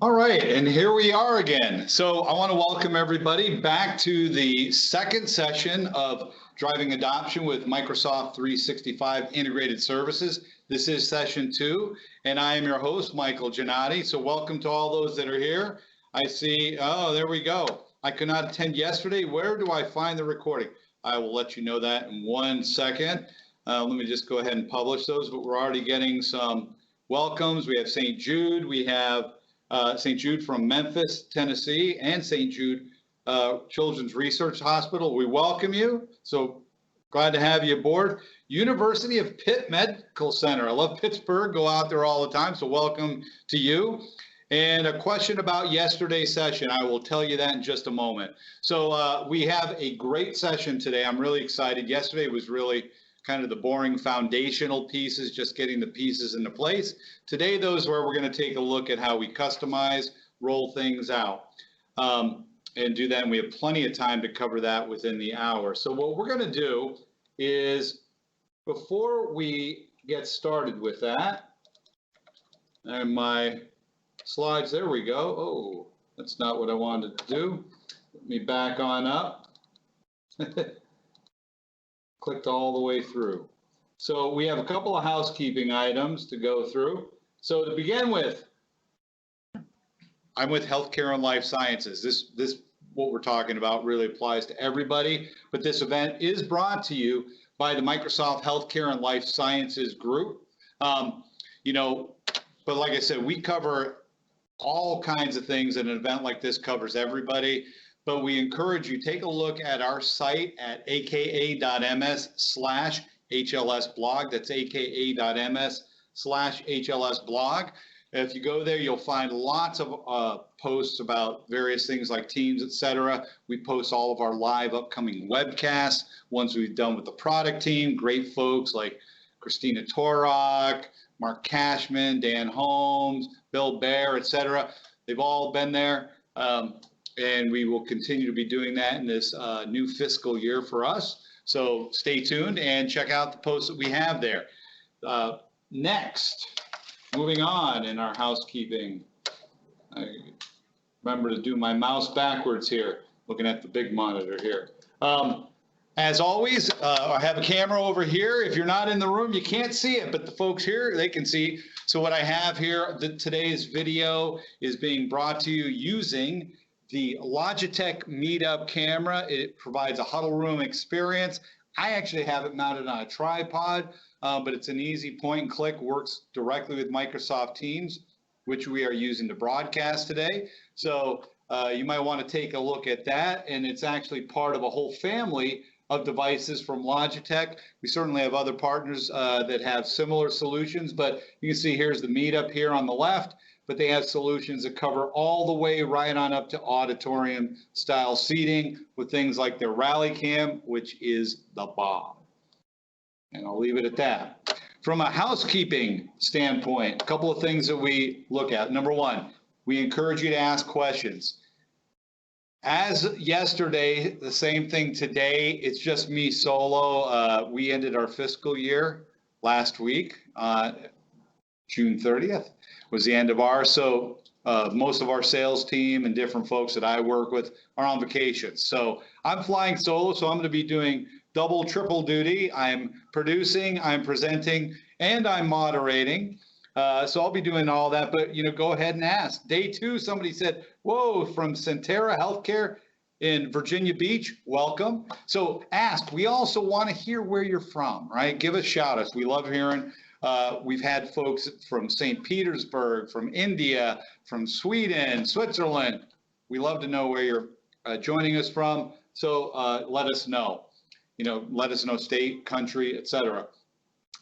All right, and here we are again. So I want to welcome everybody back to the second session of Driving Adoption with Microsoft 365 Integrated Services. This is session 2, and I am your host, Michael Giannotti. So welcome to all those that are here. I see, oh, there we go. I could not attend yesterday. Where do I find the recording? I will let you know that in 1 second. Let me just go ahead and publish those, but we're already getting some welcomes. We have St. Jude, we have St. Jude from Memphis, Tennessee, and St. Jude Children's Research Hospital. We welcome you. So glad to have you aboard. University of Pitt Medical Center. I love Pittsburgh. Go out there all the time. So welcome to you. And a question about yesterday's session. I will tell you that in just a moment. So we have a great session today. I'm really excited. Yesterday was really kind of the boring foundational pieces, just getting the pieces into place. Today, those where we're going to take a look at how we customize, roll things out, and do that. And we have plenty of time to cover that within the hour. So what we're going to do is, before we get started with that, and my slides, there we go. Oh, that's not what I wanted to do. Let me back on up. Clicked all the way through. So we have a couple of housekeeping items to go through. So to begin with, I'm with Healthcare and Life Sciences. This what we're talking about really applies to everybody, but this event is brought to you by the Microsoft Healthcare and Life Sciences group. But like I said, we cover all kinds of things, and an event like this covers everybody. But we encourage you, take a look at our site at aka.ms/HLS blog. That's aka.ms/HLS blog. If you go there, you'll find lots of posts about various things like Teams, etc. We post all of our live upcoming webcasts, ones we've done with the product team, great folks like Christina Torok, Mark Cashman, Dan Holmes, Bill Baer, etc. They've all been there. And we will continue to be doing that in this new fiscal year for us. So stay tuned and check out the posts that we have there. Next, moving on in our housekeeping. I remember to do my mouse backwards here, looking at the big monitor here. As always, I have a camera over here. If you're not in the room, you can't see it, but the folks here, they can see. So what I have here, today's video is being brought to you using the Logitech Meetup camera. It provides a huddle room experience. I actually have it mounted on a tripod, but it's an easy point and click, works directly with Microsoft Teams, which we are using to broadcast today. So you might want to take a look at that, and it's actually part of a whole family of devices from Logitech. We certainly have other partners that have similar solutions, but you can see here's the Meetup here on the left, but they have solutions that cover all the way right on up to auditorium style seating with things like their Rally Cam, which is the bomb. And I'll leave it at that. From a housekeeping standpoint, a couple of things that we look at. Number one, we encourage you to ask questions. As yesterday, the same thing today, it's just me solo. We ended our fiscal year last week, June 30th. Was the end of ours. So most of our sales team and different folks that I work with are on vacation. So I'm flying solo, so I'm going to be doing double, triple duty. I'm producing, I'm presenting, and I'm moderating. So I'll be doing all that, but go ahead and ask. Day 2, somebody said, whoa, from Centera Healthcare in Virginia Beach, welcome. So ask. We also want to hear where you're from, right? Give us shout outs. We love hearing. We've had folks from St. Petersburg, from India, from Sweden, Switzerland. We love to know where you're joining us from. So let us know. Let us know state, country, etc.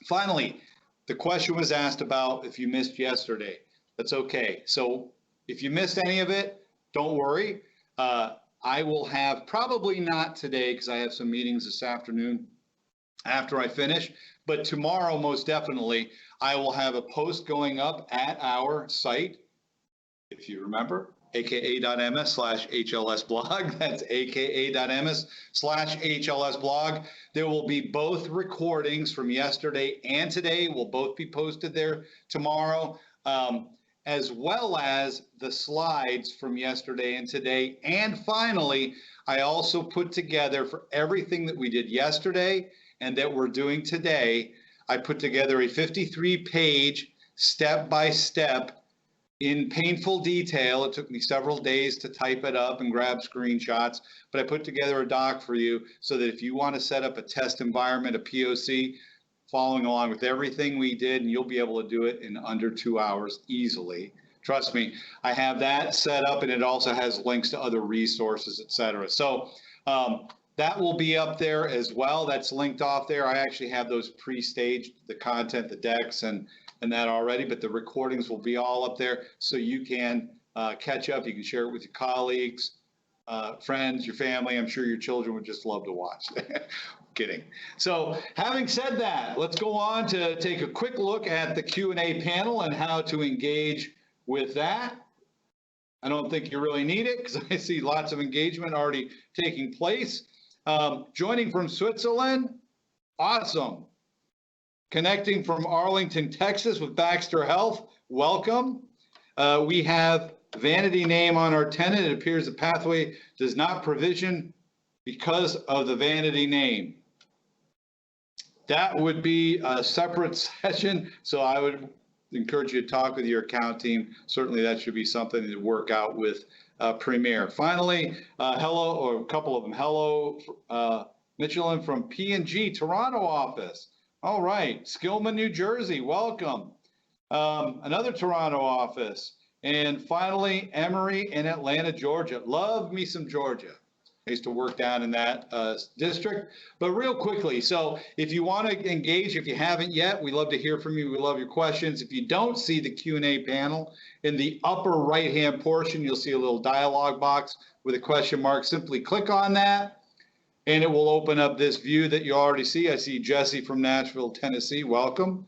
Finally, the question was asked about if you missed yesterday. That's okay. So if you missed any of it, don't worry. I will have, probably not today because I have some meetings this afternoon after I finish, but tomorrow most definitely I will have a post going up at our site, if you remember, aka.ms/HLS-blog. That's aka.ms/HLS-blog. There will be both recordings from yesterday and today will both be posted there tomorrow. as well as the slides from yesterday and today. And finally, I also put together for everything that we did yesterday and that we're doing today, I put together a 53-page step-by-step in painful detail. It took me several days to type it up and grab screenshots, but I put together a doc for you so that if you want to set up a test environment, a POC, following along with everything we did, and you'll be able to do it in under 2 hours easily. Trust me, I have that set up, and it also has links to other resources, etc. So that will be up there as well. That's linked off there. I actually have those pre-staged, the content, the decks, and that already, but the recordings will be all up there so you can catch up. You can share it with your colleagues, friends, your family. I'm sure your children would just love to watch. Kidding. So having said that, let's go on to take a quick look at the Q&A panel and how to engage with that. I don't think you really need it because I see lots of engagement already taking place. Joining from Switzerland, awesome. Connecting from Arlington, Texas with Baxter Health, welcome. We have vanity name on our tenant. It appears the pathway does not provision because of the vanity name. That would be a separate session, so I would encourage you to talk with your account team. Certainly that should be something to work out with Premier. Finally, hello, or a couple of them. Hello, Michelin from P&G Toronto office. All right, Skillman, New Jersey, welcome. Another Toronto office. And finally, Emory in Atlanta, Georgia. Love me some Georgia. I used to work down in that district. But real quickly, so if you want to engage, if you haven't yet, we love to hear from you. We love your questions. If you don't see the Q&A panel, in the upper right-hand portion, you'll see a little dialog box with a question mark. Simply click on that, and it will open up this view that you already see. I see Jesse from Nashville, Tennessee. Welcome.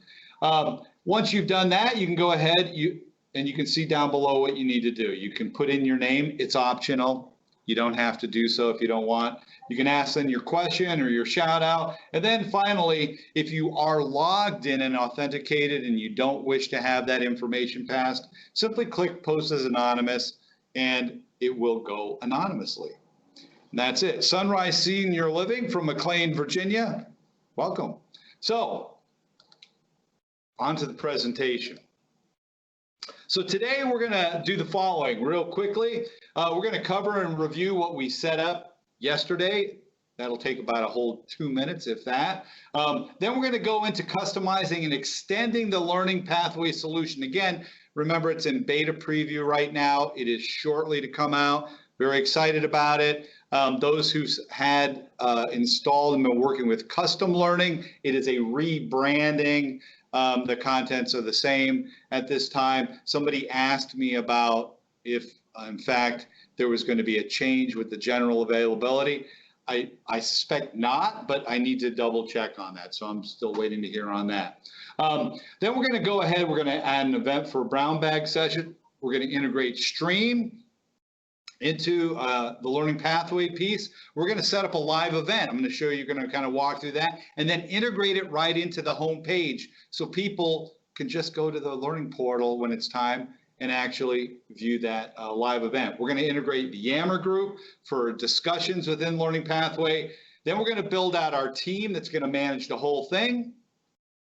Once you've done that, you can go ahead and you can see down below what you need to do. You can put in your name. It's optional. You don't have to do so if you don't want. You can ask them your question or your shout out. And then finally, if you are logged in and authenticated and you don't wish to have that information passed, simply click post as anonymous and it will go anonymously. And that's it. Sunrise Senior Living from McLean, Virginia. Welcome. So on to the presentation. So today we're going to do the following real quickly. We're going to cover and review what we set up yesterday. That'll take about a whole 2 minutes, if that. Then we're going to go into customizing and extending the learning pathway solution. Again, remember it's in beta preview right now. It is shortly to come out. Very excited about it. Those who had installed and been working with custom learning, it is a rebranding. The contents are the same at this time. Somebody asked me about if, in fact, there was going to be a change with the general availability. I suspect not, but I need to double check on that. So I'm still waiting to hear on that. Then we're going to go ahead. We're going to add an event for a brown bag session. We're going to integrate Stream into the learning pathway piece. We're going to set up a live event. I'm going to show you, going to kind of walk through that and then integrate it right into the home page so people can just go to the learning portal when it's time and actually view that live event. We're going to integrate the Yammer group for discussions within learning pathway. Then we're going to build out our team that's going to manage the whole thing.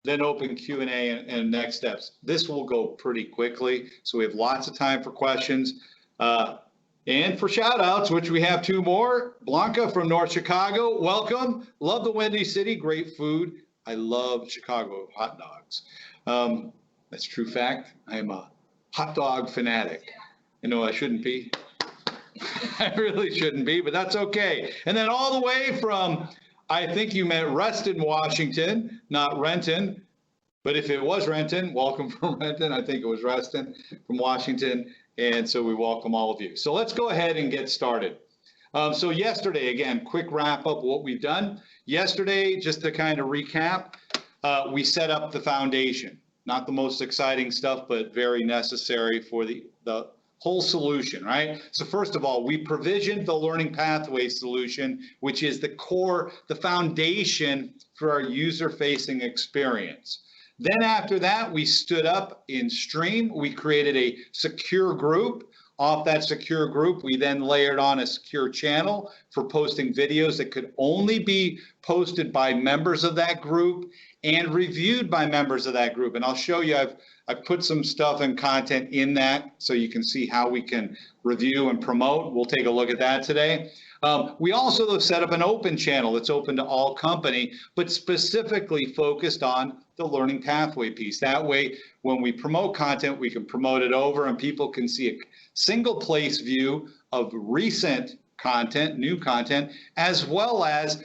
Then open Q&A and next steps. This will go pretty quickly, so we have lots of time for questions. And for shout outs, which we have 2 more. Blanca from North Chicago, welcome. Love the Windy City, great food. I love Chicago hot dogs. That's true fact. I am a hot dog fanatic. I know I shouldn't be. I really shouldn't be, but that's okay. And then all the way from, I think you meant Reston, Washington, not Renton. But if it was Renton, welcome from Renton. I think it was Reston from Washington. And so we welcome all of you. So let's go ahead and get started. So yesterday, again, quick wrap up of what we've done. Yesterday, just to kind of recap, we set up the foundation. Not the most exciting stuff, but very necessary for the whole solution, right? So first of all, we provisioned the learning pathway solution, which is the core, the foundation for our user-facing experience. Then after that, we stood up in Stream. We created a secure group. Off that secure group, we then layered on a secure channel for posting videos that could only be posted by members of that group and reviewed by members of that group. And I'll show you, I've put some stuff and content in that so you can see how we can review and promote. We'll take a look at that today. We also set up an open channel that's open to all company, but specifically focused on the learning pathway piece. That way, when we promote content, we can promote it over and people can see a single place view of recent content, new content, as well as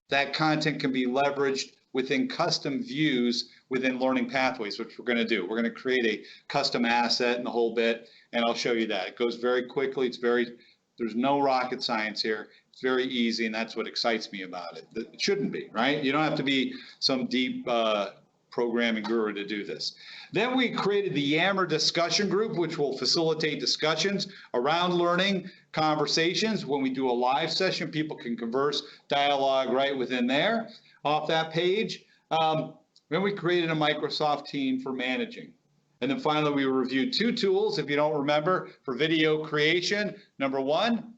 that content can be leveraged within custom views within learning pathways, which we're going to do. We're going to create a custom asset and the whole bit, and I'll show you that. It goes very quickly. There's no rocket science here. It's very easy, and that's what excites me about it. It shouldn't be, right? You don't have to be some deep programming guru to do this. Then we created the Yammer discussion group, which will facilitate discussions around learning, conversations. When we do a live session, people can converse, dialogue right within there off that page. Then we created a Microsoft team for managing. And then finally, we reviewed 2 tools, if you don't remember, for video creation. Number 1,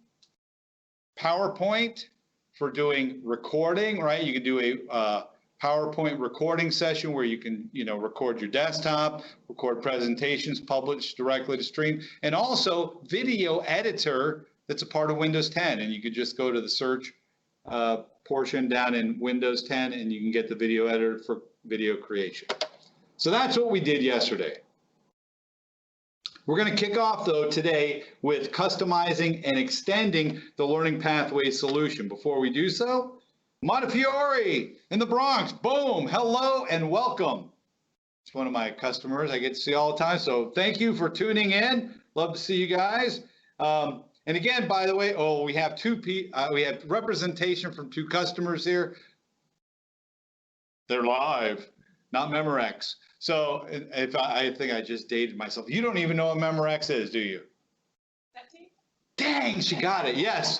PowerPoint for doing recording, right? You can do a PowerPoint recording session where you can, record your desktop, record presentations, publish directly to Stream, and also video editor that's a part of Windows 10. And you could just go to the search portion down in Windows 10 and you can get the video editor for video creation. So that's what we did yesterday. We're going to kick off, though, today with customizing and extending the learning pathway solution. Before we do so, Montefiore in the Bronx, boom, hello and welcome. It's one of my customers I get to see all the time, so thank you for tuning in. Love to see you guys. And again, by the way, we have we have representation from 2 customers here. They're live, not Memorex. So I think I just dated myself. You don't even know what Memorex is, do you? Dang, she got it. Yes.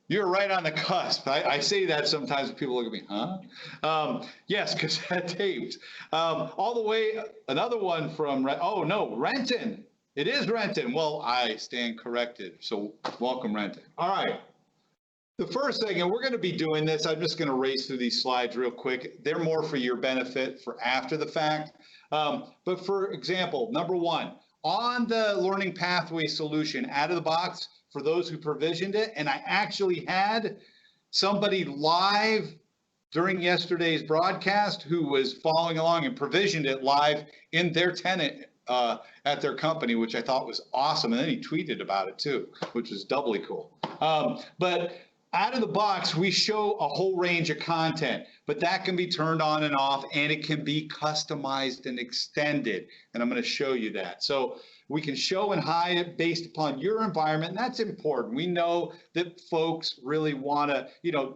You're right on the cusp. I say that sometimes when people look at me, huh? Yes, cassette tapes. All the way, another one from, oh no, Renton. It is Renton. Well, I stand corrected. So welcome, Renton. All right. The first thing, and we're going to be doing this, I'm just going to race through these slides real quick. They're more for your benefit for after the fact. But for example, number 1, on the learning pathway solution out of the box for those who provisioned it, and I actually had somebody live during yesterday's broadcast who was following along and provisioned it live in their tenant at their company, which I thought was awesome. And then he tweeted about it too, which was doubly cool. But out of the box, we show a whole range of content, but that can be turned on and off, and it can be customized and extended. And I'm going to show you that. So we can show and hide it based upon your environment, and that's important. We know that folks really want to,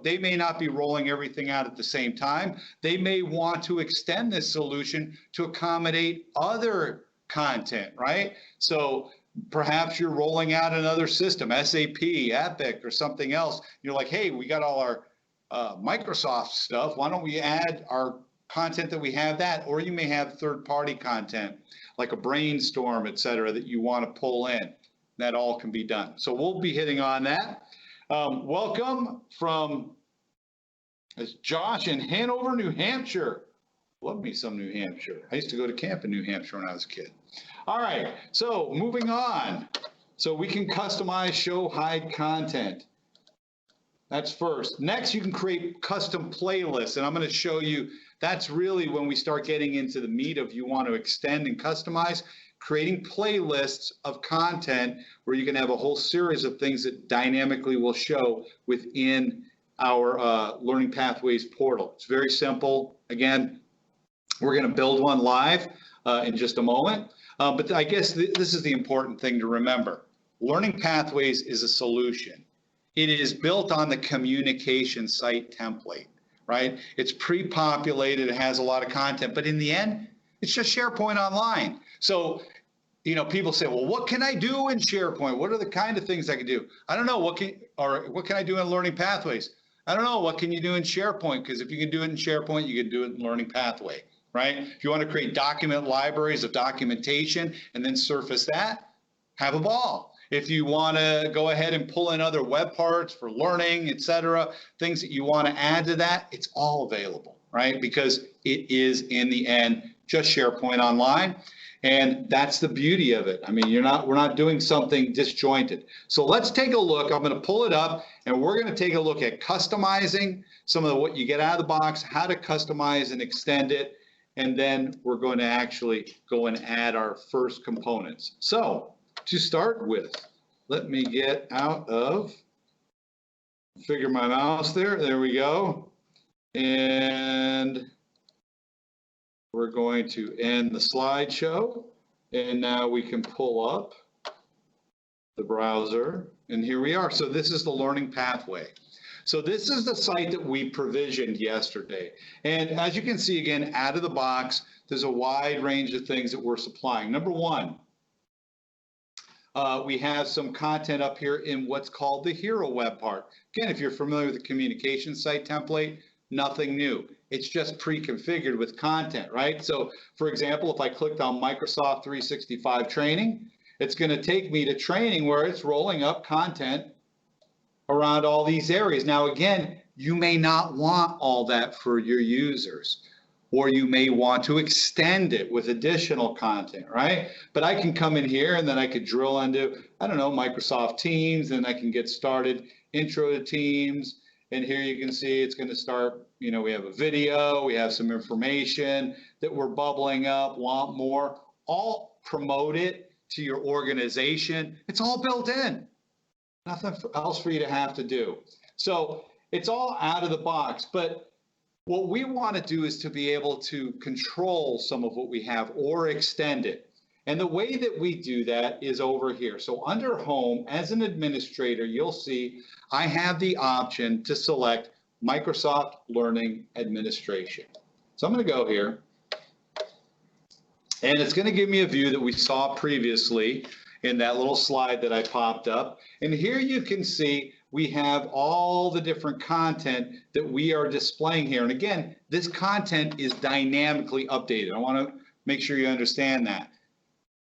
they may not be rolling everything out at the same time. They may want to extend this solution to accommodate other content, right? So perhaps you're rolling out another system, SAP, Epic, or something else. You're like, hey, we got all our Microsoft stuff. Why don't we add our content that we have that? Or you may have third-party content, like a Brainstorm, et cetera, that you want to pull in. That all can be done. So we'll be hitting on that. Welcome from Josh in Hanover, New Hampshire. Love me some New Hampshire. I used to go to camp in New Hampshire when I was a kid. All right, so moving on. So we can customize, show, hide content. That's first. Next, you can create custom playlists, and I'm going to show you that's really when we start getting into the meat of you want to extend and customize, creating playlists of content where you can have a whole series of things that dynamically will show within our Learning Pathways portal. It's very simple. Again, we're going to build one live in just a moment. But I guess this is the important thing to remember. Learning Pathways is a solution. It is built on the communication site template, right? It's pre-populated, it has a lot of content, but in the end, it's just SharePoint online. So, people say, well, what can I do in SharePoint? What are the kind of things I can do? I don't know, what can I do in Learning Pathways? I don't know, what can you do in SharePoint? Because if you can do it in SharePoint, you can do it in Learning Pathway. right? If you want to create document libraries of documentation and then surface that, have a ball. If you want to go ahead and pull in other web parts for learning, etc., things that you want to add to that, it's all available, right? Because it is, in the end, just SharePoint Online. And that's the beauty of it. I mean, we're not doing something disjointed. So let's take a look. I'm going to pull it up, and we're going to take a look at customizing some of what you get out of the box, how to customize and extend it, and then we're going to actually go and add our first components. So to start with, let me get out of, figure my mouse there. There we go. And we're going to end the slideshow. And now we can pull up the browser. And here we are. So this is the learning pathway. So this is the site that we provisioned yesterday. And as you can see, again, out of the box, there's a wide range of things that we're supplying. Number one, we have some content up here in what's called the hero web part. Again, if you're familiar with the communication site template, nothing new. It's just pre-configured with content, right? So for example, if I clicked on Microsoft 365 training, it's going to take me to training where it's rolling up content around all these areas. Now, again, you may not want all that for your users, or you may want to extend it with additional content, right? But I can come in here and then I could drill into, I don't know, Microsoft Teams, and I can get started, intro to Teams. And here you can see it's going to start, you know, we have a video, we have some information that we're bubbling up, want more, all promote it to your organization. It's all built in. Nothing else for you to have to do. So it's all out of the box, but what we want to do is to be able to control some of what we have or extend it. And the way that we do that is over here. So under Home, as an administrator, you'll see I have the option to select Microsoft Learning Administration. So I'm going to go here, and it's going to give me a view that we saw previously in that little slide that I popped up. And here you can see we have all the different content that we are displaying here. And again, this content is dynamically updated. I want to make sure you understand that.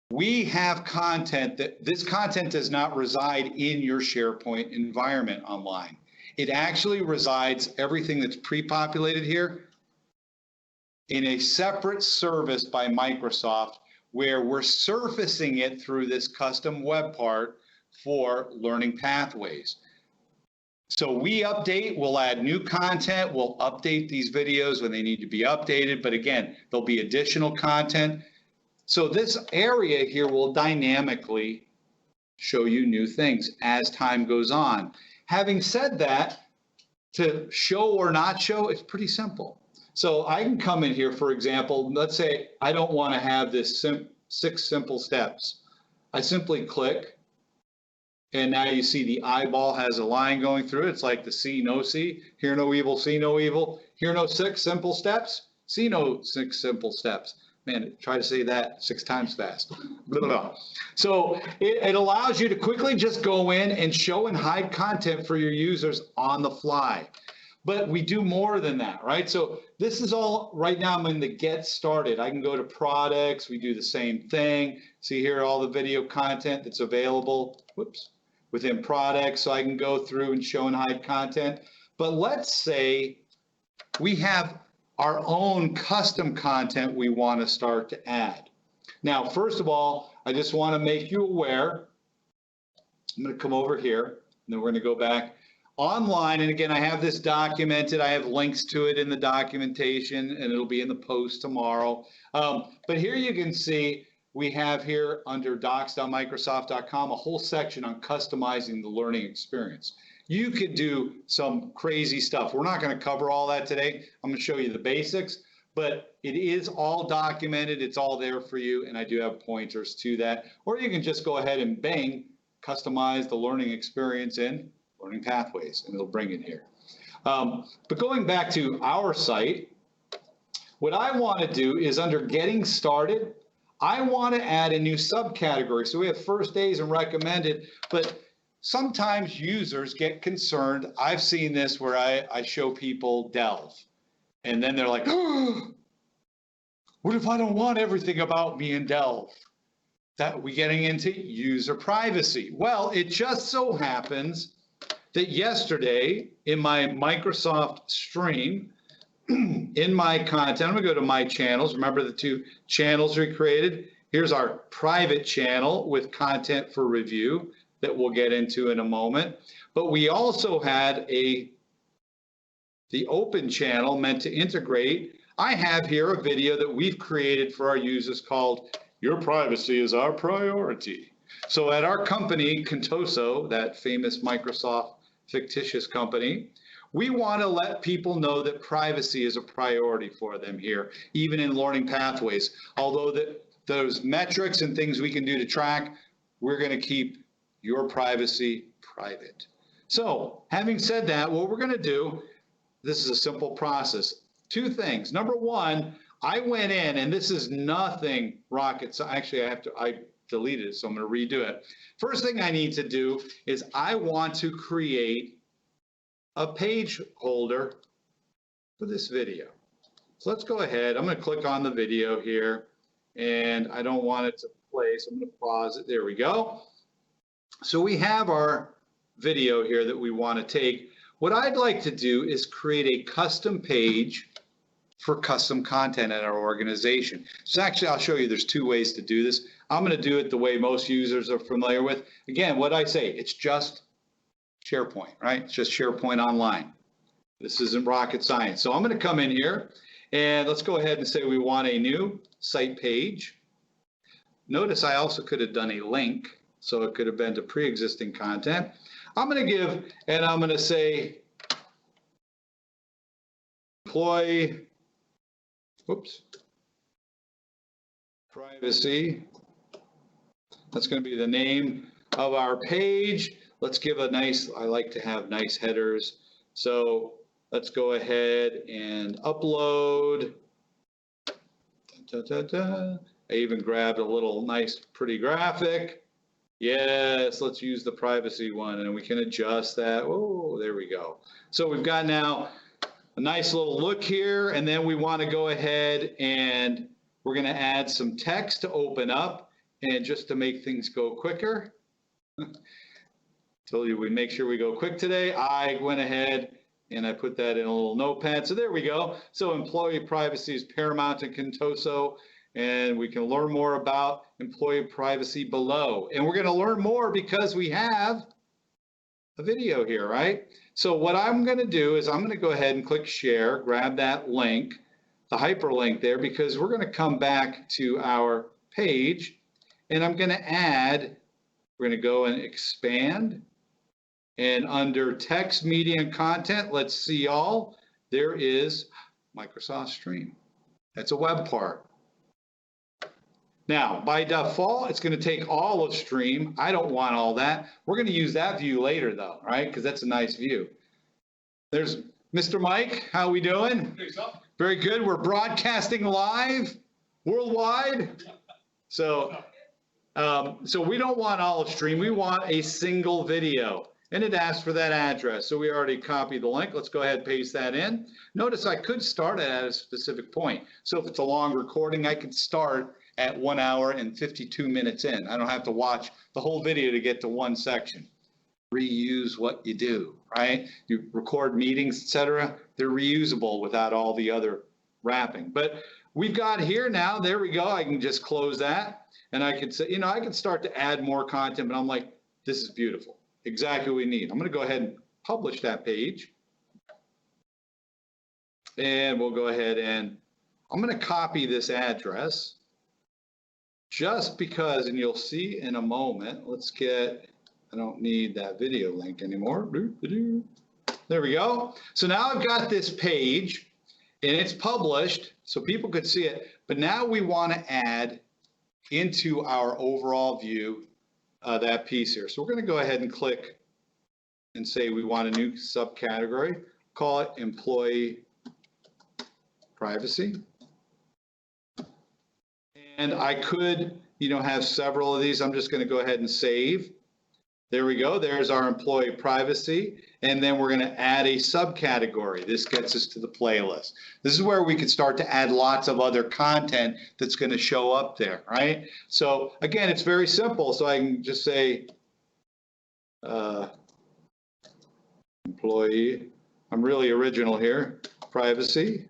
We have content that this content does not reside in your SharePoint environment online. It actually resides, everything that's pre-populated here, in a separate service by Microsoft, where we're surfacing it through this custom web part for learning pathways. So we update, we'll add new content, we'll update these videos when they need to be updated, but again, there'll be additional content. So this area here will dynamically show you new things as time goes on. Having said that, to show or not show, it's pretty simple. So I can come in here, for example, let's say I don't want to have this 6 simple steps. I simply click, and now you see the eyeball has a line going through it. It's like the see, no see, hear no evil, see no evil, hear no 6 simple steps, see no 6 simple steps. Man, try to say that 6 times fast. Blah, blah, blah. So it allows you to quickly just go in and show and hide content for your users on the fly. But we do more than that, right? So this is all, right now I'm in the get started. I can go to products, we do the same thing. See here all the video content that's available, whoops, within products. So I can go through and show and hide content. But let's say we have our own custom content we want to start to add. Now, first of all, I just want to make you aware, I'm going to come over here, and then we're going to go back online. And again, I have this documented. I have links to it in the documentation, and it'll be in the post tomorrow. But here you can see we have here under docs.microsoft.com a whole section on customizing the learning experience. You could do some crazy stuff. We're not going to cover all that today. I'm going to show you the basics, but it is all documented. It's all there for you, and I do have pointers to that. Or you can just go ahead and bang, customize the learning experience in Learning Pathways, and it'll bring it here. But going back to our site, what I want to do is under Getting Started, I want to add a new subcategory. So we have first days and recommended, but sometimes users get concerned. I've seen this where I show people Delve, and then they're like, oh, What if I don't want everything about me in Delve? That we getting into user privacy. Well, it just so happens that yesterday in my Microsoft stream, in my content, I'm gonna go to my channels. Remember the two channels we created? Here's our private channel with content for review that we'll get into in a moment. But we also had the open channel meant to integrate. I have here a video that we've created for our users called "Your Privacy is Our Priority." So at our company, Contoso, that famous Microsoft fictitious company, we want to let people know that privacy is a priority for them here, even in learning pathways. Although those metrics and things we can do to track, we're going to keep your privacy private. So having said that, what we're going to do, this is a simple process. Two things. Number one, I went in, and this is nothing rocket science. Actually, I deleted it, so I'm going to redo it. First thing I need to do is I want to create a page holder for this video. So let's go ahead. I'm going to click on the video here, and I don't want it to play, so I'm going to pause it. There we go. So we have our video here that we want to take. What I'd like to do is create a custom page for custom content in our organization. So actually, I'll show you there's two ways to do this. I'm going to do it the way most users are familiar with. Again, what I say, it's just SharePoint, right? It's just SharePoint Online. This isn't rocket science. So I'm going to come in here, and let's go ahead and say we want a new site page. Notice I also could have done a link, so it could have been to pre-existing content. I'm going to give, and I'm going to say employee, privacy. That's going to be the name of our page. Let's give a nice, I like to have nice headers. So let's go ahead and upload. Da, da, da. I even grabbed a little nice, pretty graphic. Yes, let's use the privacy one, and we can adjust that. Oh, there we go. So we've got now a nice little look here, and then we want to go ahead and we're going to add some text to open up, and just to make things go quicker. Told you we'd make sure we go quick today. I went ahead and I put that in a little notepad. So there we go. So employee privacy is paramount in Contoso, and we can learn more about employee privacy below. And we're going to learn more because we have a video here, right? So what I'm going to do is I'm going to go ahead and click share, grab that link, the hyperlink there, because we're going to come back to our page, and I'm going to add, we're going to go and expand, and under text, media, and content, let's see all, there is Microsoft Stream. That's a web part. Now, by default, it's going to take all of Stream. I don't want all that. We're going to use that view later, though, right? Because that's a nice view. There's Mr. Mike. How we doing? Very good. We're broadcasting live worldwide. So we don't want all of Stream. We want a single video. And it asks for that address. So we already copied the link. Let's go ahead and paste that in. Notice I could start it at a specific point. So if it's a long recording, I could start at 1 hour and 52 minutes in. I don't have to watch the whole video to get to one section. Reuse what you do, right? You record meetings, etc. They're reusable without all the other wrapping. But we've got here now, there we go. I can just close that. And I could say, I can start to add more content, but I'm like, this is beautiful. Exactly what we need. I'm going to go ahead and publish that page. And we'll go ahead and I'm going to copy this address just because, and you'll see in a moment, let's get, I don't need that video link anymore. There we go. So now I've got this page and it's published so people could see it. But now we want to add into our overall view that piece here. So we're going to go ahead and click and say we want a new subcategory, call it employee privacy. And I could, have several of these. I'm just going to go ahead and save. There we go. There's our employee privacy. And then we're going to add a subcategory. This gets us to the playlist. This is where we can start to add lots of other content that's going to show up there, right? So again, it's very simple. So I can just say employee. I'm really original here. Privacy.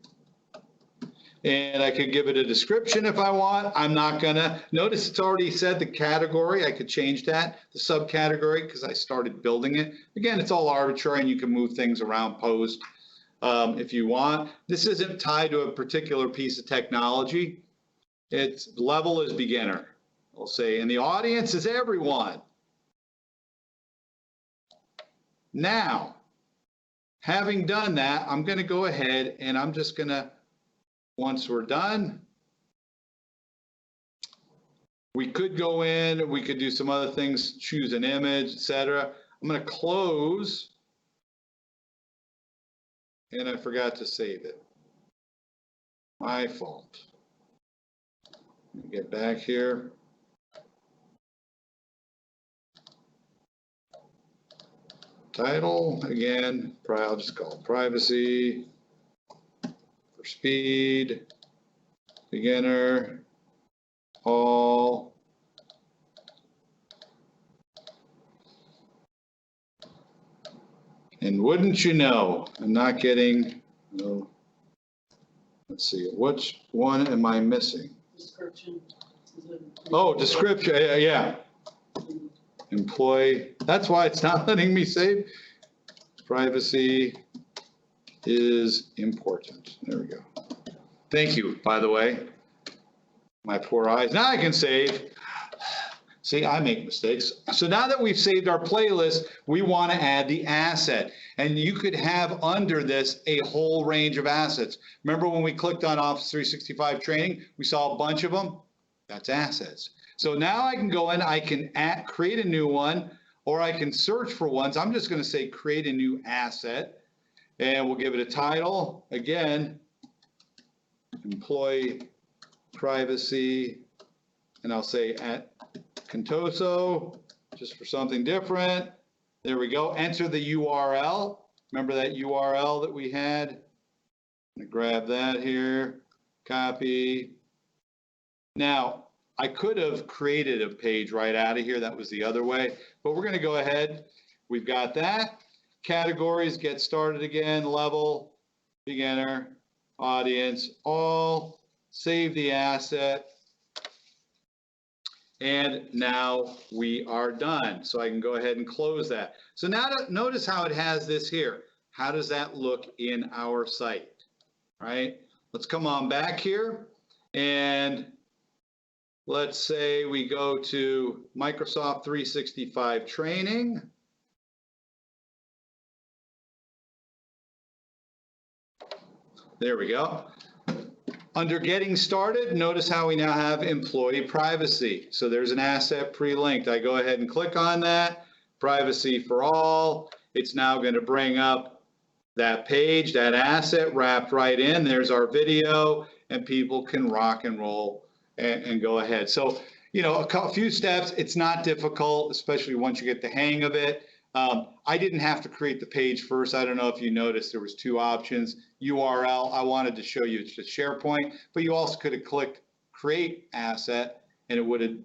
And I could give it a description if I want. I'm not gonna. Notice it's already said the category. I could change that, the subcategory, because I started building it. Again, it's all arbitrary and you can move things around post if you want. This isn't tied to a particular piece of technology. Its level is beginner. We'll say, and the audience is everyone. Now, having done that, I'm gonna go ahead and I'm just gonna, once we're done, we could go in, we could do some other things, choose an image, etc. I'm going to close, and I forgot to save it. My fault. Let me get back here. Title, again, I'll just call it privacy. For speed, beginner, all. And wouldn't you know, I'm not getting, no, let's see, which one am I missing? Description. Oh, description, yeah. Employee, that's why it's not letting me save. Privacy is important. There we go. Thank you, by the way. My poor eyes. Now I can save. See, I make mistakes. So now that we've saved our playlist, we want to add the asset. And you could have under this a whole range of assets. Remember when we clicked on Office 365 training, we saw a bunch of them? That's assets. So now I can go in, I can create a new one, or I can search for ones. I'm just going to say create a new asset. And we'll give it a title, again, employee privacy, and I'll say at Contoso, just for something different. There we go, enter the URL. Remember that URL that we had? I'm gonna grab that here, copy. Now, I could have created a page right out of here, that was the other way, but we're gonna go ahead, we've got that. Categories, get started again, level, beginner, audience, all, save the asset, and now we are done. So I can go ahead and close that. So now notice how it has this here. How does that look in our site, right? Let's come on back here, and let's say we go to Microsoft 365 training. There we go. Under getting started, notice how we now have employee privacy. So there's an asset pre-linked. I go ahead and click on that, privacy for all. It's now going to bring up that page, that asset wrapped right in. There's our video, and people can rock and roll and go ahead. So, you know, a few steps. It's not difficult, especially once you get the hang of it. I didn't have to create the page first. I don't know if you noticed there was two options. URL, I wanted to show you it's just SharePoint, but you also could have clicked create asset and it would have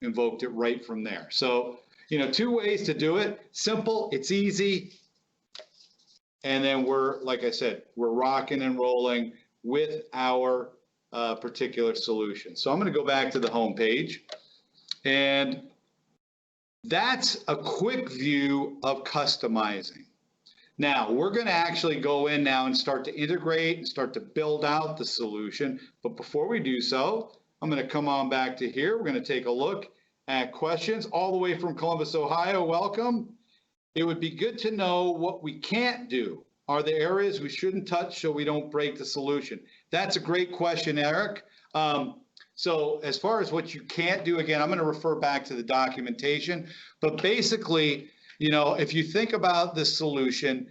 invoked it right from there. So, you know, two ways to do it. Simple, it's easy. And then we're, like I said, we're rocking and rolling with our particular solution. So I'm going to go back to the home page, and that's a quick view of customizing. Now, we're going to actually go in now and start to integrate and start to build out the solution. But before we do so, I'm going to come on back to here. We're going to take a look at questions all the way from Columbus, Ohio. Welcome. It would be good to know what we can't do. Are there areas we shouldn't touch so we don't break the solution? That's a great question, Eric. So as far as what you can't do, again, I'm going to refer back to the documentation. But basically, you know, if you think about this solution,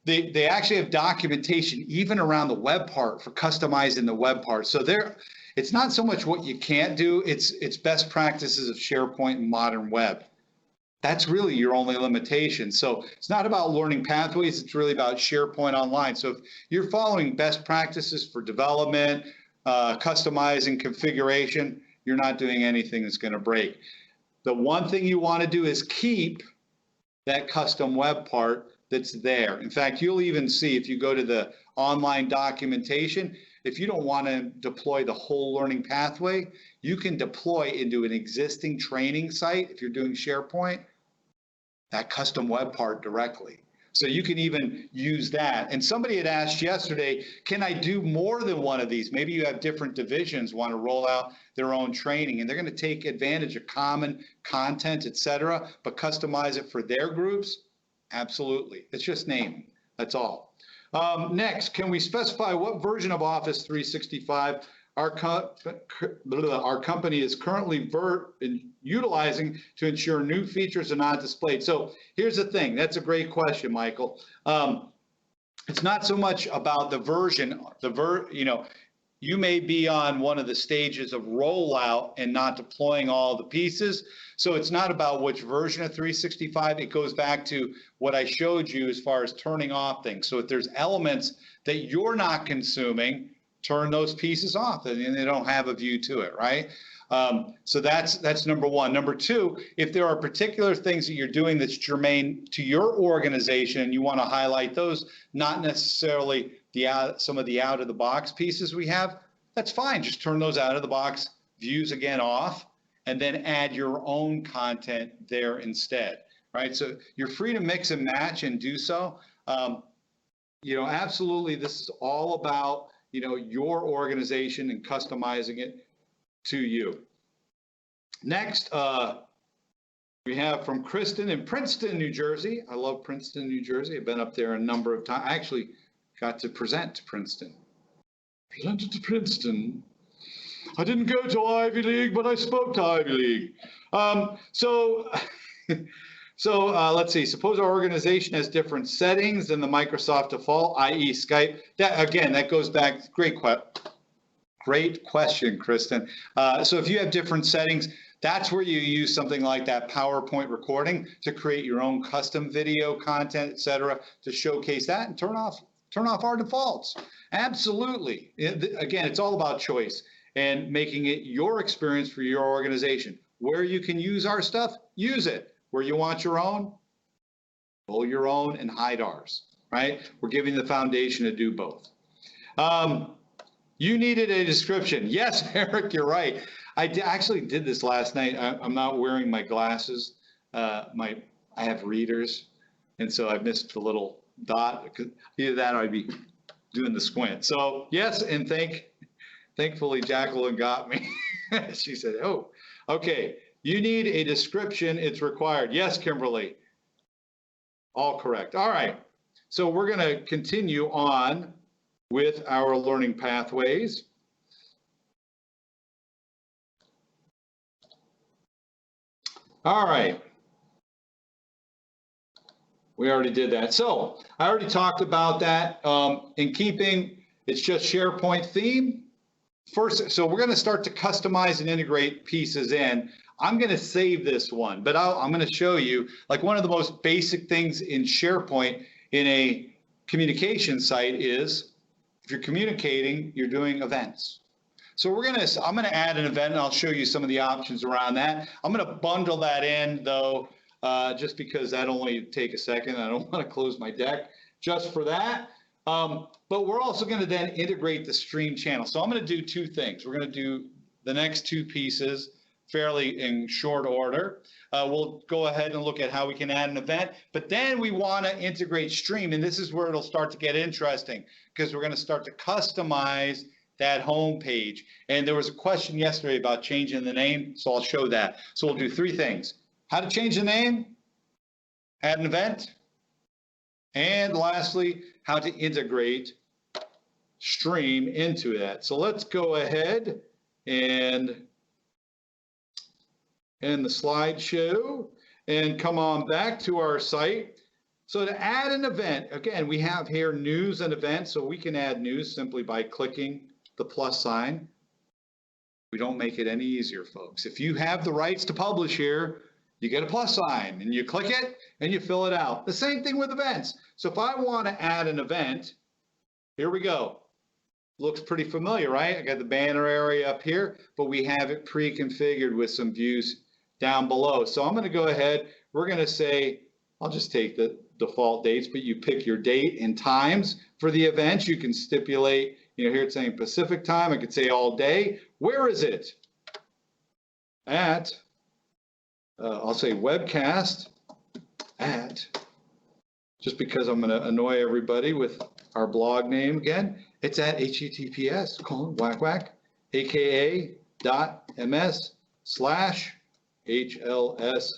they actually have documentation even around the web part for customizing the web part. So it's not so much what you can't do, it's best practices of SharePoint and modern web. that's really your only limitation. So it's not about learning pathways, it's really about SharePoint Online. So if you're following best practices for development, customizing, configuration, you're not doing anything that's going to break. The one thing you want to do is keep that custom web part that's there. In fact, you'll even see if you go to the online documentation, if you don't want to deploy the whole learning pathway, you can deploy into an existing training site, if you're doing SharePoint, that custom web part directly. So you can even use that. And somebody had asked yesterday, can I do more than one of these? Maybe you have different divisions want to roll out their own training, and they're going to take advantage of common content, et cetera, but customize it for their groups? Absolutely. It's just naming. That's all. Next, can we specify what version of Office 365 our company is currently utilizing to ensure new features are not displayed? So here's the thing. That's a great question, Michael. It's not so much about the version, you may be on one of the stages of rollout and not deploying all the pieces. So it's not about which version of 365. It goes back to what I showed you as far as turning off things. So if there's elements that you're not consuming, turn those pieces off, and they don't have a view to it, right? So that's number one. Number two, if there are particular things that you're doing that's germane to your organization and you want to highlight those, not necessarily some of the out-of-the-box pieces we have, that's fine. Just turn those out-of-the-box views again off, and then add your own content there instead, right? So you're free to mix and match and do so. Absolutely, this is all about your organization and customizing it to you. Next, we have from Kristen in Princeton, New Jersey. I love Princeton, New Jersey. I've been up there a number of times. I actually got to present to Princeton. Presented to Princeton. I didn't go to Ivy League, but I spoke to Ivy League. So let's see. Suppose our organization has different settings than the Microsoft default, i.e. Skype. That goes back. Great question, Kristen. So if you have different settings, that's where you use something like that PowerPoint recording to create your own custom video content, et cetera, to showcase that and turn off our defaults. Absolutely. Again, it's all about choice and making it your experience for your organization. Where you can use our stuff, use it. Where you want your own, pull your own and hide ours, right? We're giving the foundation to do both. You needed a description. Yes, Eric, you're right. I actually did this last night. I'm not wearing my glasses. I have readers, and so I missed the little dot. Either that or I'd be doing the squint. So yes, and thankfully Jacqueline got me. She said, oh, okay. You need a description. It's required. Yes, Kimberly. All correct. All right. So we're going to continue on with our learning pathways. All right. We already did that. So I already talked about that. In keeping, it's just SharePoint theme. First, so we're going to start to customize and integrate pieces in. I'm going to save this one, but I'm going to show you like one of the most basic things in SharePoint in a communication site is if you're communicating, you're doing events. So I'm going to add an event and I'll show you some of the options around that. I'm going to bundle that in though, just because that only take a second. I don't want to close my deck just for that. But we're also going to then integrate the stream channel. So I'm going to do two things. We're going to do the next two pieces fairly in short order. We'll go ahead and look at how we can add an event, but then we want to integrate stream, and this is where it'll start to get interesting because we're going to start to customize that home page. And there was a question yesterday about changing the name, so I'll show that. So we'll do three things: how to change the name, add an event, and lastly, how to integrate stream into that. So let's go ahead and end the slideshow and come on back to our site. So to add an event, again, we have here news and events, so we can add news simply by clicking the plus sign. We don't make it any easier, folks. If you have the rights to publish here, you get a plus sign and you click it and you fill it out. The same thing with events. So if I want to add an event, here we go. Looks pretty familiar, right? I got the banner area up here, but we have it pre-configured with some views down below. So I'm going to go ahead. We're going to say, I'll just take the default dates, but you pick your date and times for the event. You can stipulate, here it's saying Pacific time. I could say all day. Where is it? At, I'll say webcast at, just because I'm going to annoy everybody with our blog name again. It's at https://ms/HLS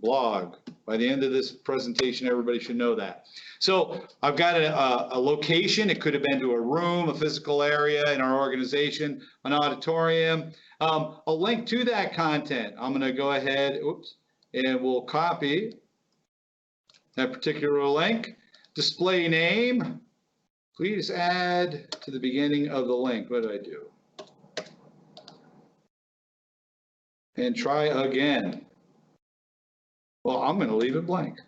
blog. By the end of this presentation, everybody should know that. So I've got a location. It could have been to a room, a physical area in our organization, an auditorium, a link to that content. I'm going to go ahead, and we'll copy that particular link. Display name. Please add to the beginning of the link. What did I do? And try again. Well, I'm going to leave it blank.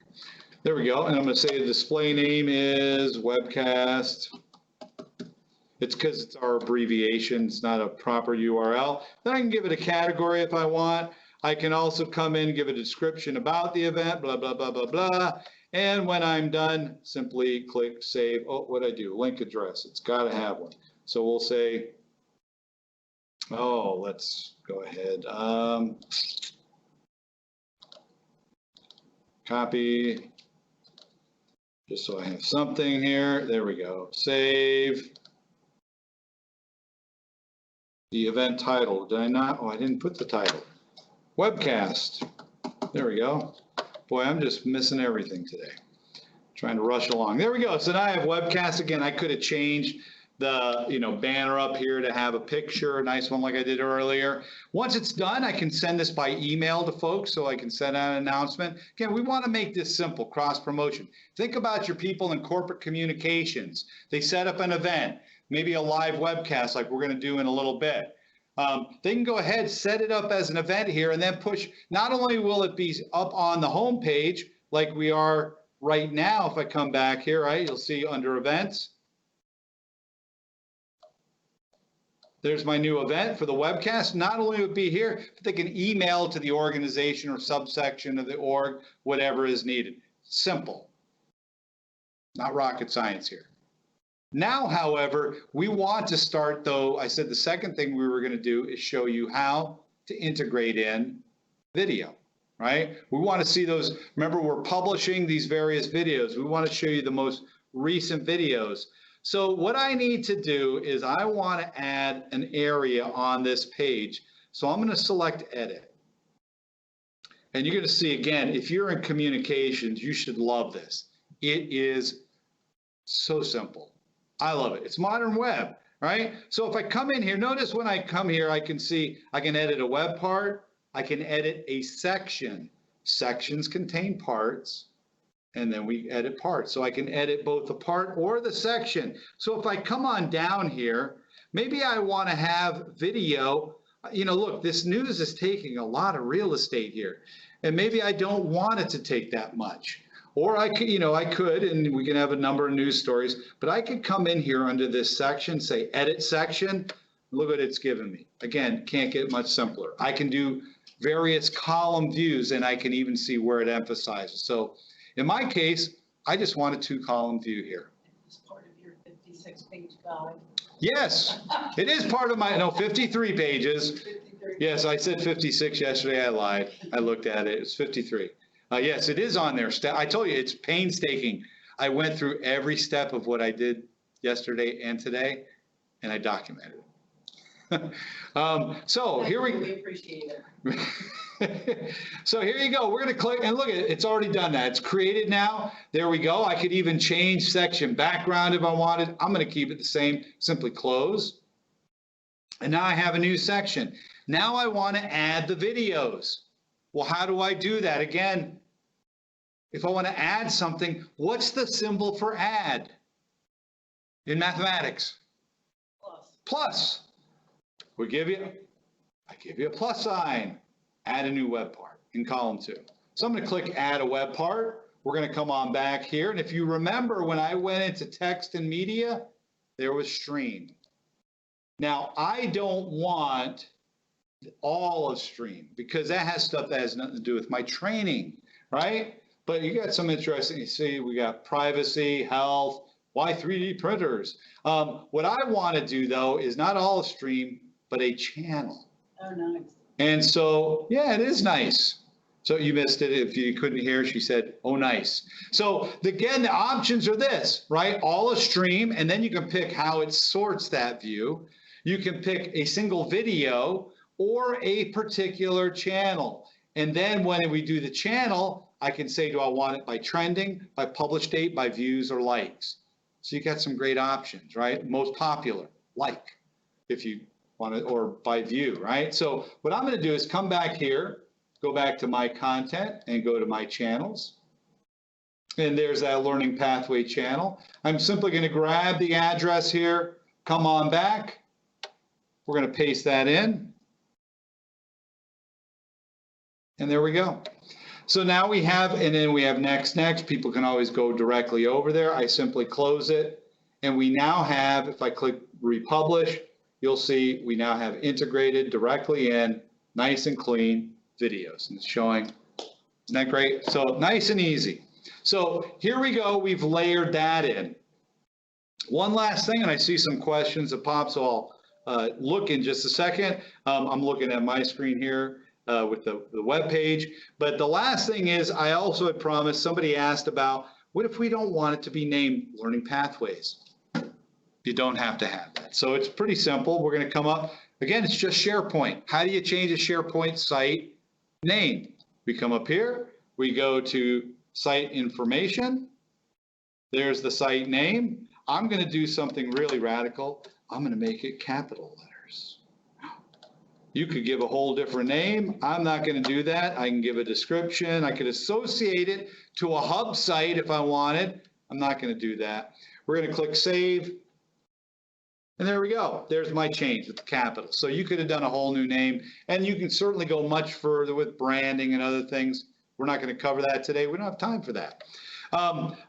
There we go. And I'm going to say the display name is webcast. It's because it's our abbreviation. It's not a proper URL. Then I can give it a category if I want. I can also come in and give a description about the event, blah, blah, blah, blah, blah. And when I'm done, simply click save. Oh, what'd I do? Link address. It's got to have one. So we'll say, let's go ahead. Copy, just so I have something here. There we go. Save. The event title. Did I not? Oh, I didn't put the title. Webcast. There we go. Boy, I'm just missing everything today. Trying to rush along. There we go. So now I have webcast again. I could have changed the banner up here to have a picture, a nice one like I did earlier. Once it's done, I can send this by email to folks, so I can send out an announcement. Again, we want to make this simple, cross promotion. Think about your people in corporate communications. They set up an event, maybe a live webcast like we're going to do in a little bit. They can go ahead, set it up as an event here, and then push. Not only will it be up on the home page like we are right now. If I come back here, right, you'll see under events. There's my new event for the webcast. Not only would it be here, but they can email to the organization or subsection of the org, whatever is needed. Simple. Not rocket science here. Now, however, we want to start, though, I said the second thing we were going to do is show you how to integrate in video, right? We want to see those. Remember, we're publishing these various videos. We want to show you the most recent videos. So what I need to do is I want to add an area on this page. So I'm going to select edit. And you're going to see, again, if you're in communications, you should love this. It is so simple. I love it. It's modern web, right? So if I come in here, notice when I come here, I can see I can edit a web part. I can edit a section. Sections contain parts. And then we edit parts. So I can edit both the part or the section. So if I come on down here, maybe I want to have video. Look, this news is taking a lot of real estate here. And maybe I don't want it to take that much. Or I could, and we can have a number of news stories, but I could come in here under this section, say edit section. Look what it's given me. Again, can't get much simpler. I can do various column views, and I can even see where it emphasizes. So in my case, I just want a 2-column view here. It's part of your 56-page guide. Yes, it is part of my, 53 pages. 53. Yes, I said 56 yesterday. I lied. I looked at it. It's 53. Yes, it is on there. I told you, it's painstaking. I went through every step of what I did yesterday and today, and I documented it. So here we appreciate it. So here you go. We're going to click and look at it. It's already done that. It's created now. There we go. I could even change section background if I wanted. I'm going to keep it the same. Simply close. And now I have a new section. Now I want to add the videos. Well, how do I do that? Again, if I want to add something, what's the symbol for add in mathematics? Plus. I give you a plus sign. Add a new web part. in column 2. So I'm going to click add a web part. We're going to come on back here. And if you remember when I went into text and media, there was stream. Now I don't want all of stream because that has stuff that has nothing to do with my training, right? But you got some interesting, you see, we got privacy, health, why 3D printers. What I want to do though is not all of stream, but a channel. Oh, nice. And so, yeah, it is nice. So you missed it. If you couldn't hear, she said, oh, nice. So again, the options are this, right? All a stream, and then you can pick how it sorts that view. You can pick a single video or a particular channel. And then when we do the channel, I can say, do I want it by trending, by publish date, by views, or likes? So you got some great options, right? Most popular, like, if you want it, or by view, right? So what I'm going to do is come back here, go back to my content and go to my channels. And there's that learning pathway channel. I'm simply going to grab the address here, come on back. We're going to paste that in. And there we go. So now we have, and then we have next. People can always go directly over there. I simply close it. And we now have, if I click republish, you'll see we now have integrated directly in, nice and clean videos. And it's showing, isn't that great? So nice and easy. So here we go, we've layered that in. One last thing, and I see some questions that pop, so I'll look in just a second. I'm looking at my screen here with the web page. But the last thing is, I also had promised, somebody asked about, what if we don't want it to be named Learning Pathways? You don't have to have that. So it's pretty simple. We're going to come up, again, it's just SharePoint. How do you change a SharePoint site name? We come up here, we go to site information. There's the site name. I'm going to do something really radical. I'm going to make it capital letters. You could give a whole different name. I'm not going to do that. I can give a description. I could associate it to a hub site if I wanted. I'm not going to do that. We're going to click save. And there we go. There's my change with the capital. So you could have done a whole new name, and you can certainly go much further with branding and other things. We're not going to cover that today. We don't have time for that.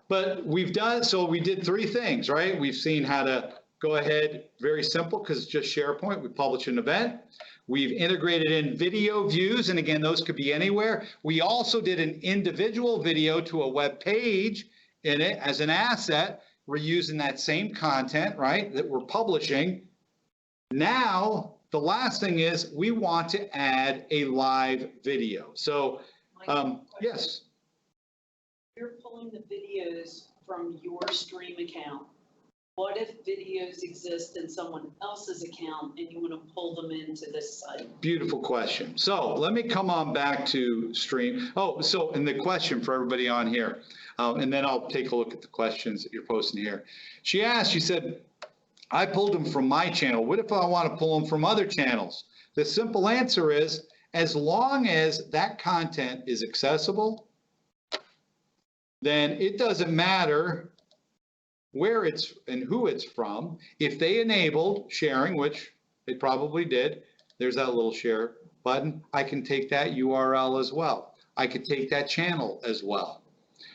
But we've done, so we did 3 things, right? We've seen how to go ahead, very simple, because it's just SharePoint. We publish an event. We've integrated in video views, and again, those could be anywhere. We also did an individual video to a web page in it as an asset. We're using that same content, right, that we're publishing. Now, the last thing is we want to add a live video. So, yes. You're pulling the videos from your stream account. What if videos exist in someone else's account and you want to pull them into this site? Beautiful question. So let me come on back to stream. Oh, so, and the question for everybody on here, and then I'll take a look at the questions that you're posting here. She asked, she said, I pulled them from my channel. What if I want to pull them from other channels? The simple answer is, as long as that content is accessible, then it doesn't matter where it's and who it's from. If they enabled sharing, which they probably did, there's that little share button. I can take that URL as well. I could take that channel as well.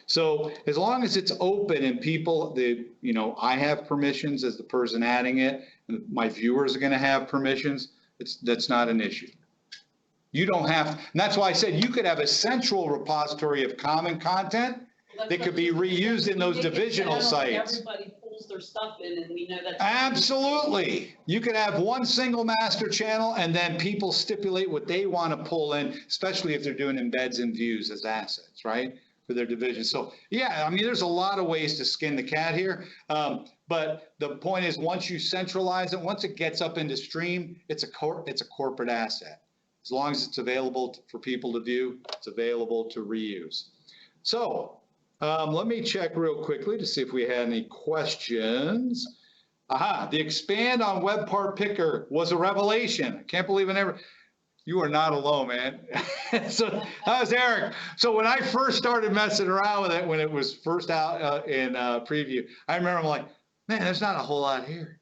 So as long as it's open and people, I have permissions as the person adding it, and my viewers are going to have permissions, that's not an issue. You don't have, and that's why I said you could have a central repository of common content that could be reused in those divisional sites. Everybody pulls their stuff in, and we know that's absolutely. You could have one single master channel, and then people stipulate what they want to pull in, especially if they're doing embeds and views as assets, right, for their division. So yeah, I mean, there's a lot of ways to skin the cat here. But the point is, once you centralize it, once it gets up into stream, it's a corporate asset. As long as it's available for people to view, it's available to reuse. So let me check real quickly to see if we had any questions. Aha, the expand on web part picker was a revelation. I can't believe I never, you are not alone, man. So that was Eric. So when I first started messing around with it, when it was first out in preview, I remember I'm like, man, there's not a whole lot here.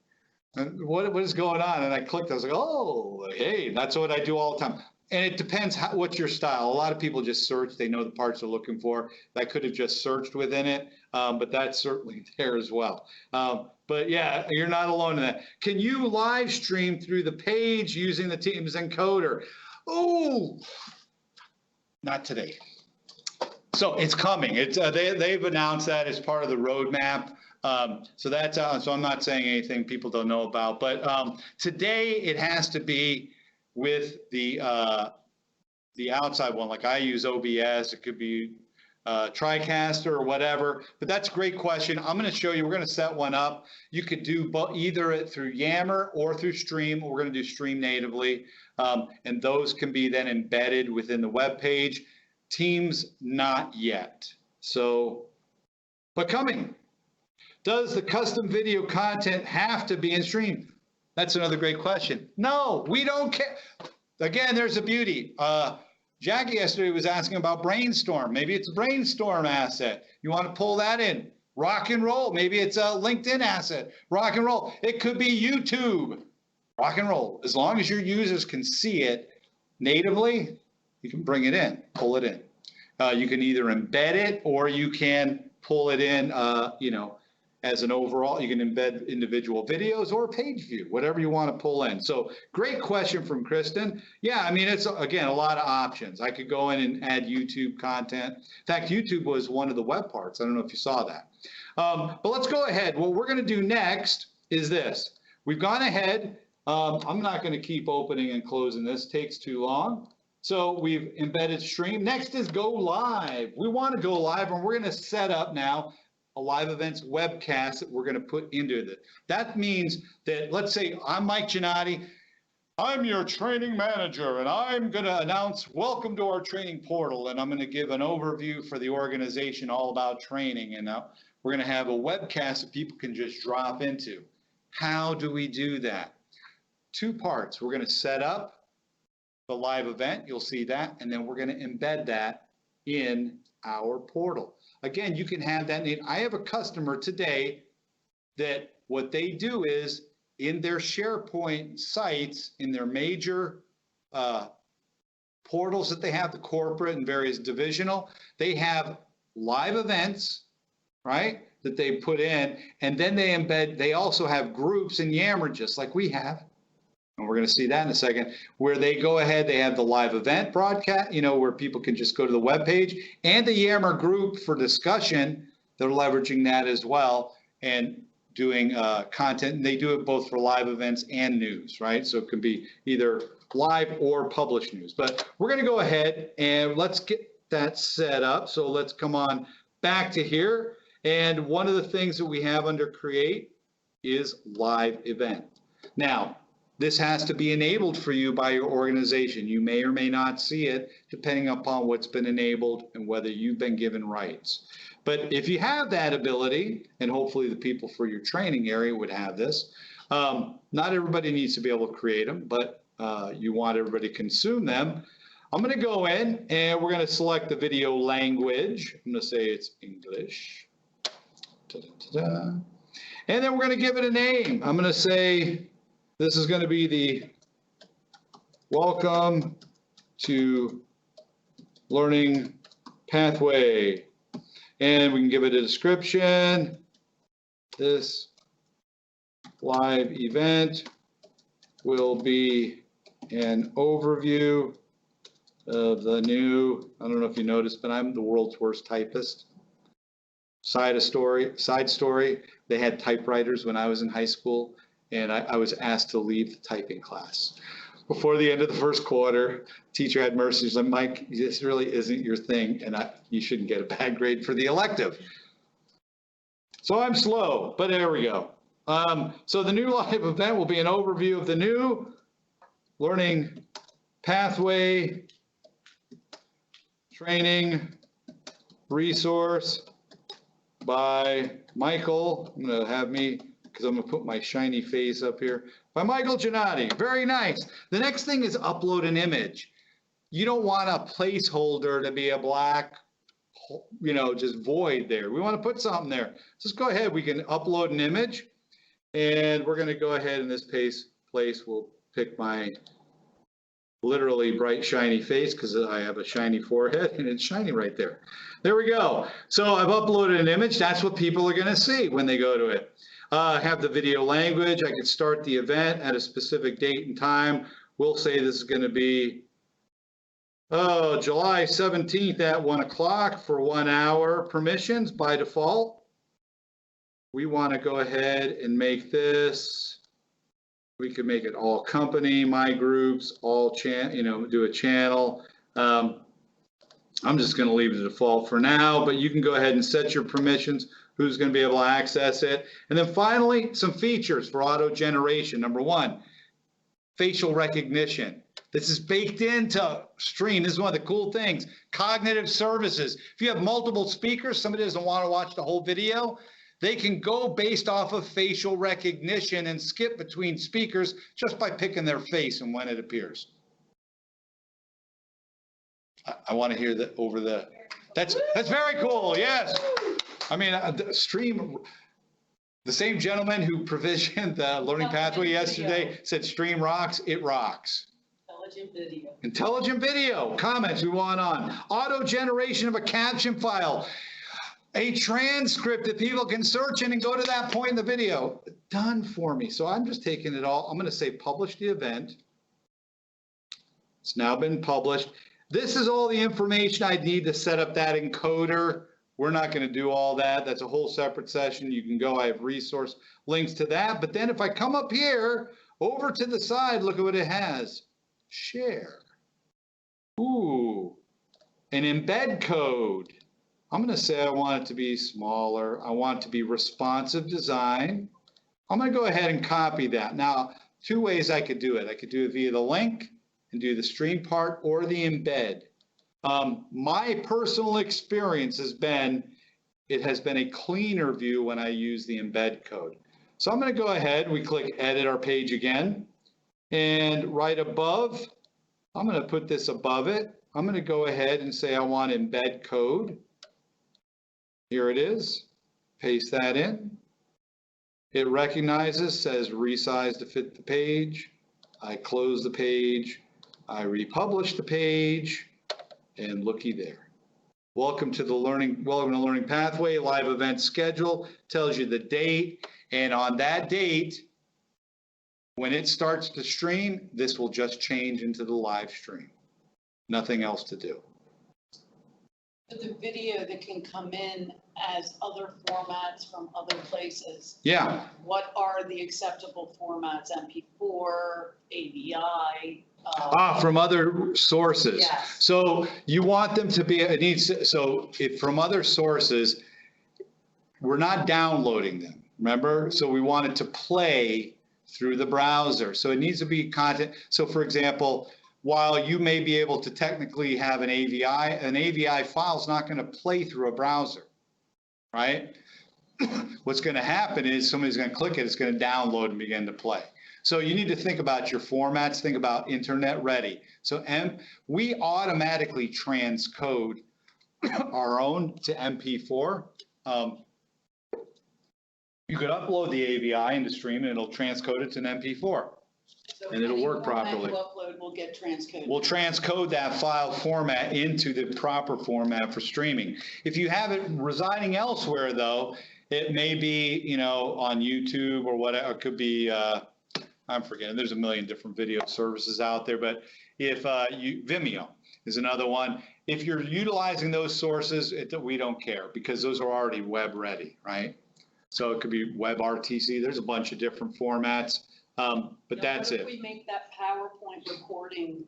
And what is going on? And I clicked, I was like, oh, hey, that's what I do all the time. And it depends what's your style. A lot of people just search, they know the parts they're looking for. I could have just searched within it, but that's certainly there as well. But yeah, you're not alone in that. Can you live stream through the page using the Teams encoder? Oh, not today. So it's coming. It's they've announced that as part of the roadmap. So that's so I'm not saying anything people don't know about. But today it has to be with the outside one. Like I use OBS. It could be TriCaster or whatever. But that's a great question. I'm going to show you. We're going to set one up. You could do either it through Yammer or through Stream. We're going to do Stream natively, and those can be then embedded within the web page. Teams, not yet. So, but coming. Does the custom video content have to be in Stream? That's another great question. No, we don't care. Again, there's a beauty. Jackie yesterday was asking about Brainstorm. Maybe it's a Brainstorm asset. You want to pull that in. Rock and roll. Maybe it's a LinkedIn asset. Rock and roll. It could be YouTube. Rock and roll. As long as your users can see it natively, you can bring it in, pull it in. You can either embed it or you can pull it in, as an overall. You can embed individual videos or page view, whatever you want to pull in. So great question from Kristen. Yeah, I mean, it's, again, a lot of options. I could go in and add YouTube content. In fact, YouTube was one of the web parts. I don't know if you saw that. But let's go ahead. What we're going to do next is this. We've gone ahead. I'm not going to keep opening and closing this. It takes too long. So we've embedded Stream. Next is go live. We want to go live, and we're going to set up now a live events webcast that we're going to put into it. That means that, let's say I'm Mike Giannotti. I'm your training manager, and I'm going to announce welcome to our training portal, and I'm going to give an overview for the organization all about training. And we're going to have a webcast that people can just drop into. How do we do that? Two parts. We're going to set up the live event, you'll see that, and then we're going to embed that in our portal. Again, you can have that name. I have a customer today that what they do is in their SharePoint sites, in their major portals that they have, the corporate and various divisional, they have live events, right, that they put in, and then they embed, they also have groups in Yammer, just like we have. And we're going to see that in a second, where they go ahead, they have the live event broadcast, where people can just go to the web page, and the Yammer group for discussion. They're leveraging that as well and doing content. And they do it both for live events and news, right? So it can be either live or published news. But we're going to go ahead and let's get that set up. So let's come on back to here. And one of the things that we have under Create is live event. Now, this has to be enabled for you by your organization. You may or may not see it, depending upon what's been enabled and whether you've been given rights. But if you have that ability, and hopefully the people for your training area would have this, not everybody needs to be able to create them, but you want everybody to consume them. I'm going to go in and we're going to select the video language. I'm going to say it's English. Ta-da-ta-da. And then we're going to give it a name. I'm going to say, this is going to be the Welcome to Learning Pathway. And we can give it a description. This live event will be an overview of the new, I don't know if you noticed, but I'm the world's worst typist. Side story, they had typewriters when I was in high school. And I was asked to leave the typing class. Before the end of the first quarter, teacher had mercy. She's like, Mike, this really isn't your thing, and you shouldn't get a bad grade for the elective. So I'm slow, but there we go. So the new live event will be an overview of the new learning pathway training resource by Michael. I'm going to have me, because I'm going to put my shiny face up here, by Michael Giannotti. Very nice. The next thing is upload an image. You don't want a placeholder to be a black, just void there. We want to put something there. Just go ahead. We can upload an image, and we're going to go ahead in this place. We'll pick my literally bright, shiny face because I have a shiny forehead and it's shiny right there. There we go. So I've uploaded an image. That's what people are going to see when they go to it. I have the video language. I can start the event at a specific date and time. We'll say this is going to be July 17th at 1 o'clock for 1 hour. Permissions by default. We want to go ahead and make this. We could make it all company, my groups, all do a channel. I'm just going to leave the default for now, but you can go ahead and set your permissions, who's going to be able to access it. And then finally, some features for auto generation. Number one, facial recognition. This is baked into Stream. This is one of the cool things. Cognitive services. If you have multiple speakers, somebody doesn't want to watch the whole video, they can go based off of facial recognition and skip between speakers just by picking their face and when it appears. I want to hear that over the, that's very cool, yes. I mean, Stream, the same gentleman who provisioned the learning pathway yesterday said Stream rocks, it rocks. Intelligent video. Intelligent video, comments we want on. Auto generation of a caption file. A transcript that people can search in and go to that point in the video. Done for me. So I'm just taking it all. I'm going to say publish the event. It's now been published. This is all the information I need to set up that encoder. We're not going to do all that. That's a whole separate session. You can go. I have resource links to that. But then if I come up here, over to the side, look at what it has. Share. Ooh, an embed code. I'm going to say I want it to be smaller. I want it to be responsive design. I'm going to go ahead and copy that. Now, two ways I could do it. I could do it via the link and do the stream part or the embed. My personal experience has been, it has been a cleaner view when I use the embed code. So I'm going to go ahead, we click edit our page again, and right above, I'm going to put this above it. I'm going to go ahead and say I want embed code. Here it is. Paste that in. It recognizes, says resize to fit the page. I close the page. I republish the page, and looky there. Welcome to Learning Pathway. Live event schedule tells you the date, and on that date, when it starts to stream, this will just change into the live stream. Nothing else to do. But the video that can come in as other formats from other places. Yeah. What are the acceptable formats? MP4, AVI? From other sources. Yes. So you want them to be, so if from other sources, we're not downloading them, remember? So we want it to play through the browser. So it needs to be content. So for example, while you may be able to technically have an AVI file is not going to play through a browser, right? What's going to happen is somebody's going to click it, it's going to download and begin to play. So you need to think about your formats, think about internet ready. So we automatically transcode our own to MP4. You could upload the AVI into Stream and it'll transcode it to an MP4. So and it'll work properly. Upload will get transcoded. We'll transcode that file format into the proper format for streaming. If you have it residing elsewhere, though, it may be, on YouTube or whatever. It could be, I'm forgetting. There's a million different video services out there, but if Vimeo is another one. If you're utilizing those sources, we don't care because those are already web ready, right? So it could be WebRTC. There's a bunch of different formats. But that's it. What if we make that PowerPoint recording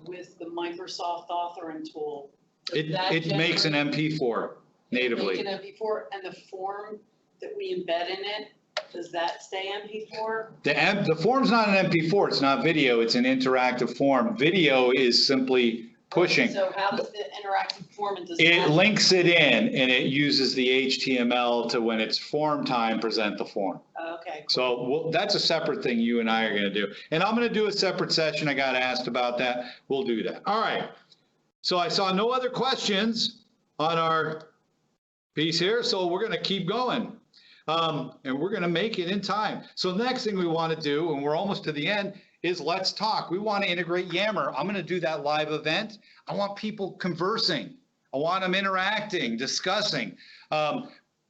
with the Microsoft authoring tool? It makes an MP4 natively. Make an MP4, and the form that we embed in it, does that stay MP4? The form's not an MP4, it's not video, it's an interactive form. Video is simply pushing. So how does the interactive form, and does it links it in and it uses the HTML to, when it's form time, present the form. Okay. So that's a separate thing you and I are going to do. And I'm going to do a separate session. I got asked about that. We'll do that. All right. So I saw no other questions on our piece here. So we're going to keep going. And we're going to make it in time. So the next thing we want to do, and we're almost to the end, is let's talk. We want to integrate Yammer. I'm going to do that live event. I want people conversing. I want them interacting, discussing.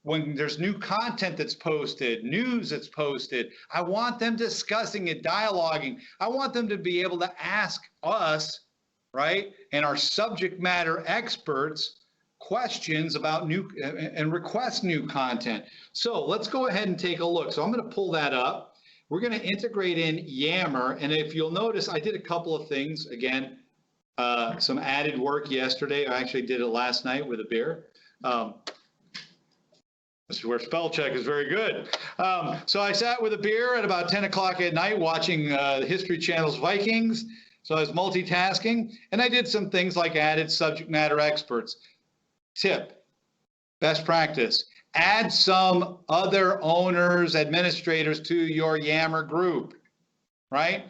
When there's new content that's posted, news that's posted, I want them discussing it, dialoguing. I want them to be able to ask us, right, and our subject matter experts questions about new and request new content. So let's go ahead and take a look. So I'm going to pull that up. We're going to integrate in Yammer. And if you'll notice, I did a couple of things. Again, some added work yesterday. I actually did it last night with a beer. This is where spell check is very good. So I sat with a beer at about 10 o'clock at night watching the History Channel's Vikings. So I was multitasking, and I did some things like added subject matter experts. Tip, best practice, add some other owners, administrators to your Yammer group, right?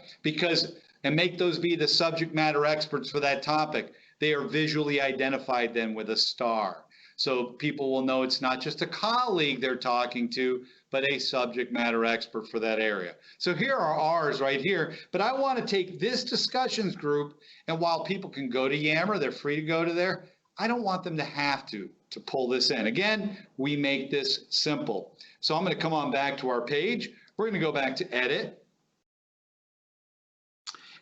And make those be the subject matter experts for that topic. They are visually identified then with a star. So people will know it's not just a colleague they're talking to, but a subject matter expert for that area. So here are ours right here, but I want to take this discussions group, and while people can go to Yammer, they're free to go to there, I don't want them to have to pull this in. Again, we make this simple. So I'm going to come on back to our page. We're going to go back to edit.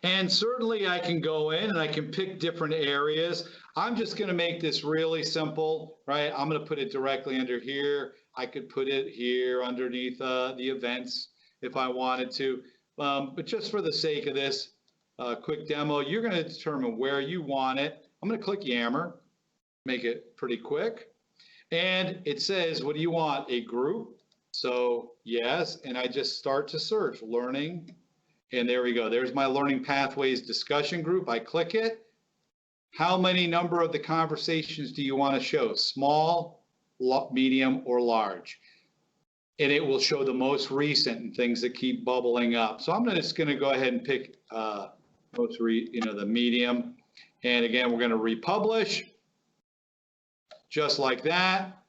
And certainly I can go in and I can pick different areas. I'm just going to make this really simple, right? I'm going to put it directly under here. I could put it here underneath the events if I wanted to. But just for the sake of this quick demo, you're going to determine where you want it. I'm going to click Yammer, make it pretty quick. And it says, what do you want? A group? So yes, and I just start to search learning. And there we go. There's my Learning Pathways discussion group. I click it. How many number of the conversations do you want to show? Small, medium, or large? And it will show the most recent and things that keep bubbling up. So I'm just going to go ahead and pick the medium. And again, we're going to republish just like that.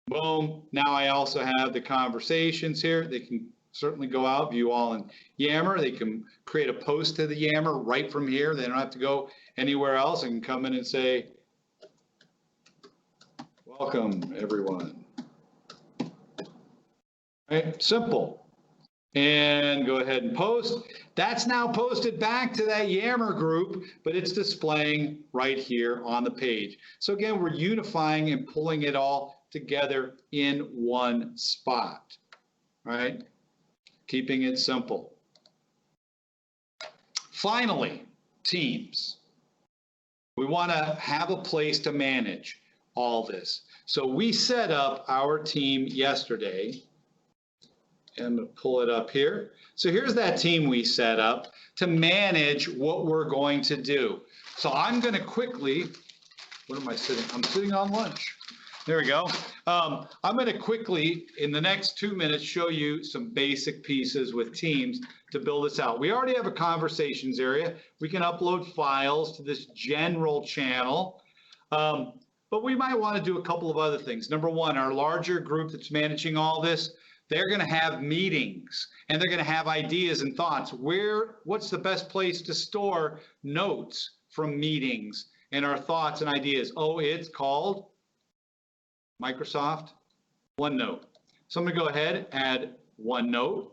Boom. Now I also have the conversations here. They can certainly go out, view all in Yammer. They can create a post to the Yammer right from here. They don't have to go anywhere else. They can come in and say, welcome everyone. Right? Simple. And go ahead and post. That's now posted back to that Yammer group, but it's displaying right here on the page. So again, we're unifying and pulling it all together in one spot, right? Keeping it simple. Finally, teams. We want to have a place to manage all this. So we set up our team yesterday. I'm going to pull it up here. So here's that team we set up to manage what we're going to do. So I'm going to quickly, what am I sitting? I'm sitting on lunch. There we go. I'm going to quickly, in the next 2 minutes, show you some basic pieces with Teams to build this out. We already have a conversations area. We can upload files to this general channel, but we might want to do a couple of other things. Number one, our larger group that's managing all this, they're going to have meetings and they're going to have ideas and thoughts. What's the best place to store notes from meetings and our thoughts and ideas? Oh, it's called Microsoft OneNote. So I'm going to go ahead, add OneNote.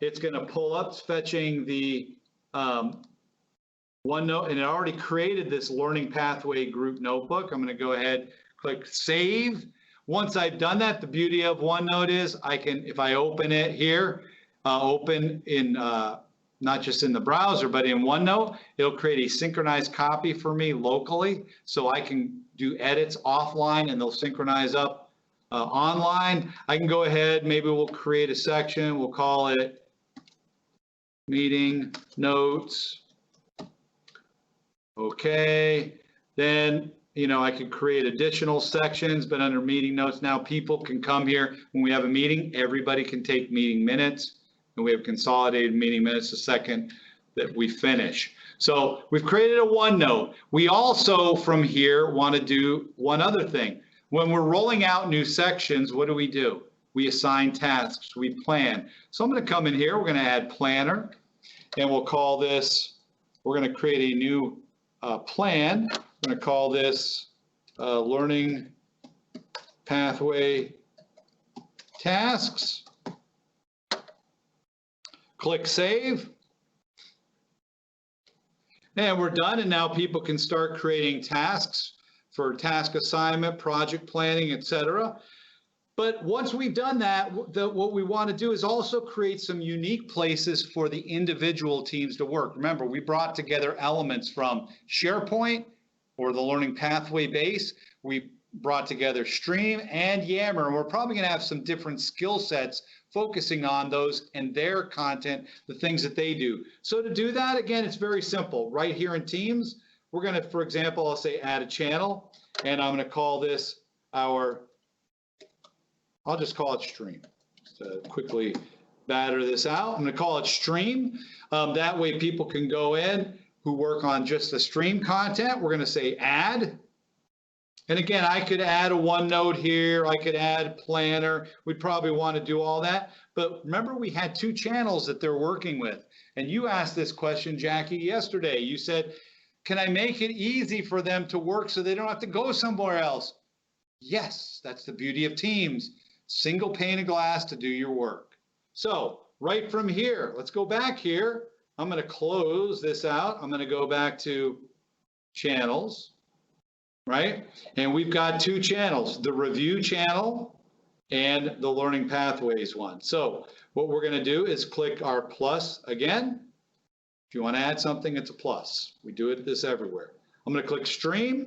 It's going to pull up, fetching the OneNote, and it already created this Learning Pathway group notebook. I'm going to go ahead, click Save. Once I've done that, the beauty of OneNote is I can, if I open it here, open in not just in the browser, but in OneNote, it'll create a synchronized copy for me locally, so I can do edits offline and they'll synchronize up online. I can go ahead, maybe we'll create a section, we'll call it meeting notes. Okay, then I could create additional sections, but under meeting notes now, people can come here when we have a meeting. Everybody can take meeting minutes, and we have consolidated meeting minutes the second that we finish. So we've created a OneNote. We also, from here, want to do one other thing. When we're rolling out new sections, what do? We assign tasks, we plan. So I'm going to come in here, we're going to add planner. And we'll call this, we're going to create a new plan. We're going to call this learning pathway tasks. Click save. And we're done, and now people can start creating tasks for task assignment, project planning, etc. But once we've done that, what we want to do is also create some unique places for the individual teams to work. Remember, we brought together elements from SharePoint or the Learning Pathway base. We brought together Stream and Yammer, and we're probably going to have some different skill sets focusing on those and their content, the things that they do. So to do that, again, it's very simple. Right here in Teams, we're going to, for example, I'll say add a channel, and I'm going to call this our, I'll just call it Stream. To quickly batter this out, I'm going to call it Stream. That way people can go in who work on just the Stream content. We're going to say add. And again, I could add a OneNote here, I could add Planner, we'd probably want to do all that. But remember, we had 2 channels that they're working with. And you asked this question, Jackie, yesterday. You said, can I make it easy for them to work so they don't have to go somewhere else? Yes, that's the beauty of Teams. Single pane of glass to do your work. So right from here, let's go back here. I'm going to close this out. I'm going to go back to channels. Right? And we've got 2 channels, the review channel and the learning pathways one. So what we're going to do is click our plus again. If you want to add something, it's a plus. We do this everywhere. I'm going to click stream.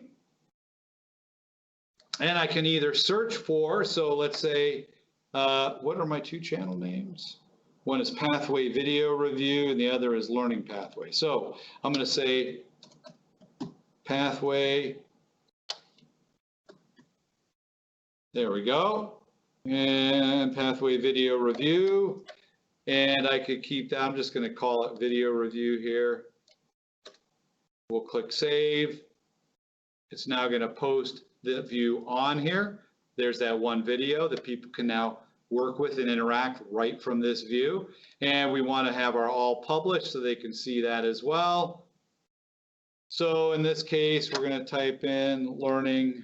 And I can either search for, so let's say, what are my 2 channel names? One is Pathway Video Review and the other is Learning Pathway. So I'm going to say Pathway. There we go. And Pathway Video Review. And I could keep that. I'm just going to call it Video Review here. We'll click Save. It's now going to post the view on here. There's that one video that people can now work with and interact right from this view. And we want to have our all published so they can see that as well. So in this case, we're going to type in Learning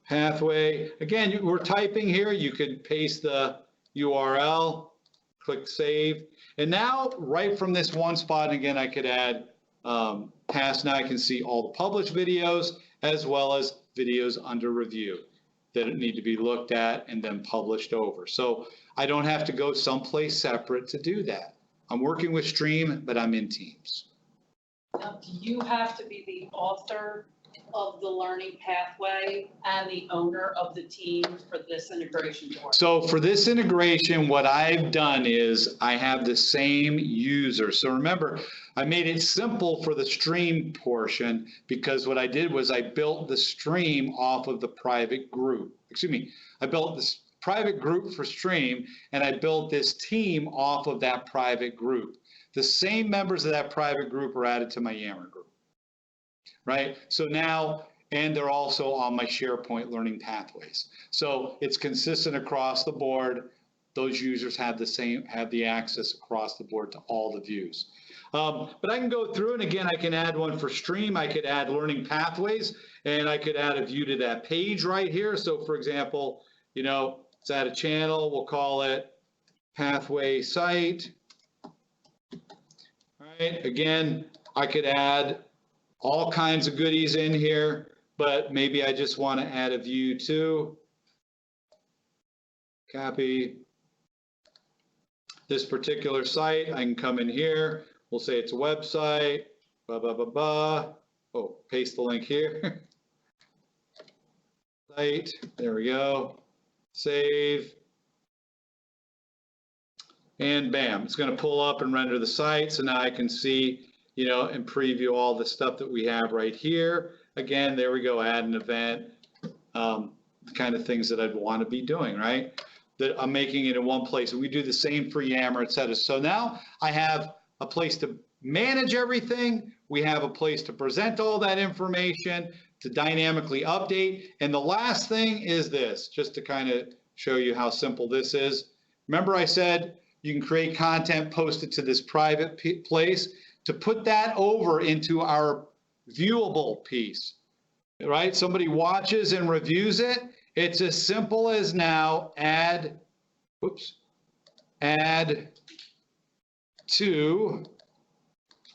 Pathway. Again, we're typing here. You could paste the URL, click save. And now, right from this one spot, again, I could add past. Now I can see all the published videos as well as videos under review that need to be looked at and then published over. So I don't have to go someplace separate to do that. I'm working with Stream, but I'm in Teams. Now, do you have to be the author of the learning pathway and the owner of the team for this integration to work? So for this integration, what I've done is I have the same user. So remember, I made it simple for the stream portion because what I did was I built the stream off of the private group. Excuse me, I built this private group for stream and I built this team off of that private group. The same members of that private group are added to my Yammer group. Right? So now, and they're also on my SharePoint learning pathways. So it's consistent across the board. Those users have the access across the board to all the views. But I can go through, and again, I can add one for stream. I could add learning pathways, and I could add a view to that page right here. So for example, you know, let's add a channel. We'll call it Pathway Site. All right. Again, I could add all kinds of goodies in here, but maybe I just want to add a view too. Copy this particular site. I can come in here. We'll say it's a website. Blah, blah, blah, blah. Oh, paste the link here. Site. There we go. Save. And bam, it's going to pull up and render the site. So now I can see, you know, and preview all the stuff that we have right here. Again, there we go, add an event, the kind of things that I'd want to be doing, right? That I'm making it in one place. And we do the same for Yammer, et cetera. So now I have a place to manage everything. We have a place to present all that information, to dynamically update. And the last thing is this, just to kind of show you how simple this is. Remember I said You can create content, post it to this private place to put that over into our viewable piece, right? Somebody watches and reviews it. It's as simple as now add to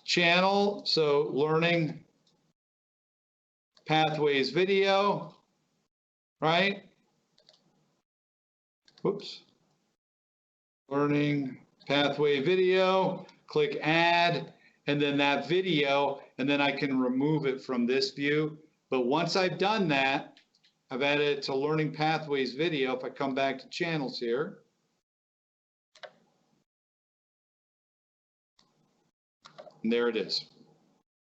channel. So learning pathways video, right? Learning pathway video, click add, and then that video, and then I can remove it from this view. But once I've done that, I've added it to learning pathways video. If I come back to channels here, and there it is.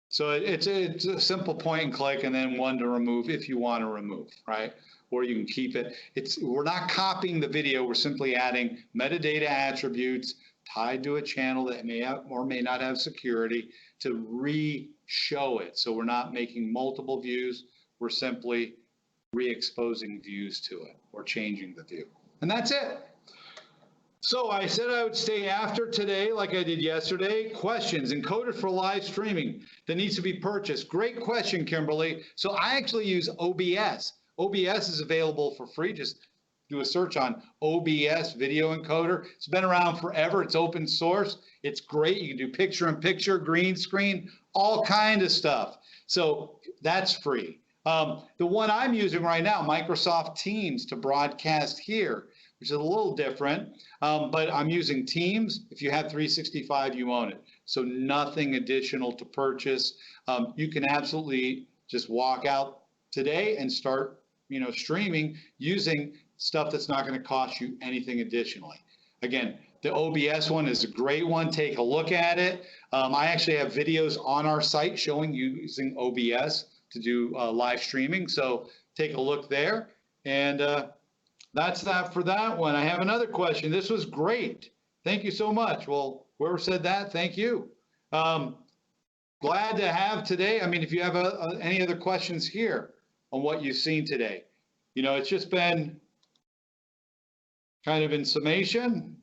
So it's a simple point and click, and then one to remove if you want to remove, right? Or you can keep it. We're not copying the video. We're simply adding metadata attributes tied to a channel that may have, or may not have security to re-show it. So we're not making multiple views. We're simply re-exposing views to it or changing the view. And that's it. So I said I would stay after today like I did yesterday. Questions encoded for live streaming that needs to be purchased. Great question, Kimberly. So I actually use OBS. OBS is available for free. Just do a search on OBS video encoder. It's been around forever. It's open source. It's great. You can do picture-in-picture, green screen, all kind of stuff. So that's free. The one I'm using right now, Microsoft Teams, to broadcast here, which is a little different, but I'm using Teams. If you have 365, you own it. So nothing additional to purchase. You can absolutely just walk out today and start, streaming using stuff that's not going to cost you anything additionally. Again, the OBS one is a great one. Take a look at it. I actually have videos on our site showing you using OBS to do live streaming. So take a look there. And that's that for that one. I have another question. This was great. Thank you so much. Well, whoever said that, thank you. Glad to have today. I mean, if you have any other questions here on what you've seen today, it's just been kind of in summation.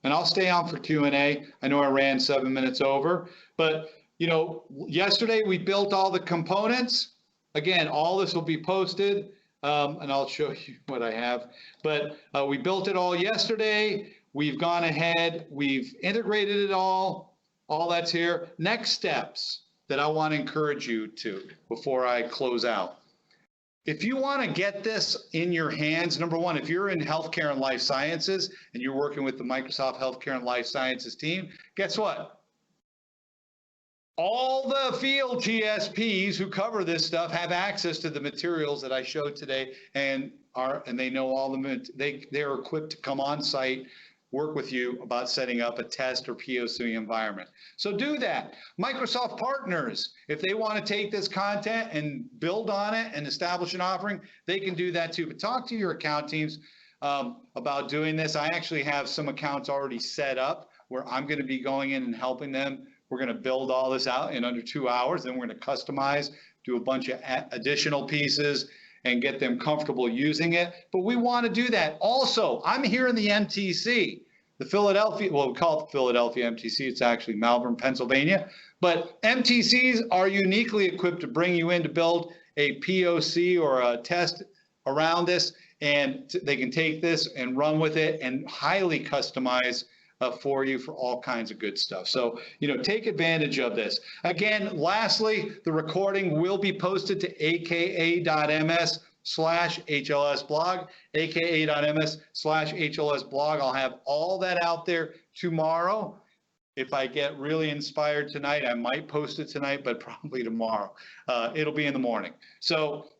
And I'll stay on for Q&A. I know I ran 7 minutes over, but yesterday we built all the components. Again, all this will be posted. And I'll show you what I have. But we built it all yesterday. We've gone ahead. We've integrated it all. All that's here. Next steps that I want to encourage you to before I close out. If you want to get this in your hands, number one, if you're in healthcare and life sciences and you're working with the Microsoft Healthcare and Life Sciences team, guess what? All the field GSPs who cover this stuff have access to the materials that I showed today, and they know all the they're equipped to come on site, work with you about setting up a test or POC environment. So do that. Microsoft partners, if they want to take this content and build on it and establish an offering, they can do that too. But talk to your account teams about doing this. I actually have some accounts already set up where I'm going to be going in and helping them. We're going to build all this out in under 2 hours. Then we're going to customize, do a bunch of additional pieces, and get them comfortable using it. But we want to do that. Also, I'm here in the MTC, the Philadelphia, well, we call it the Philadelphia MTC. It's actually Malvern, Pennsylvania. But MTCs are uniquely equipped to bring you in to build a POC or a test around this. And they can take this and run with it and highly customize for you for all kinds of good stuff. So, take advantage of this. Again, lastly, the recording will be posted to aka.ms/HLSblog, aka.ms/HLSblog. I'll have all that out there tomorrow. If I get really inspired tonight, I might post it tonight, but probably tomorrow. It'll be in the morning. So,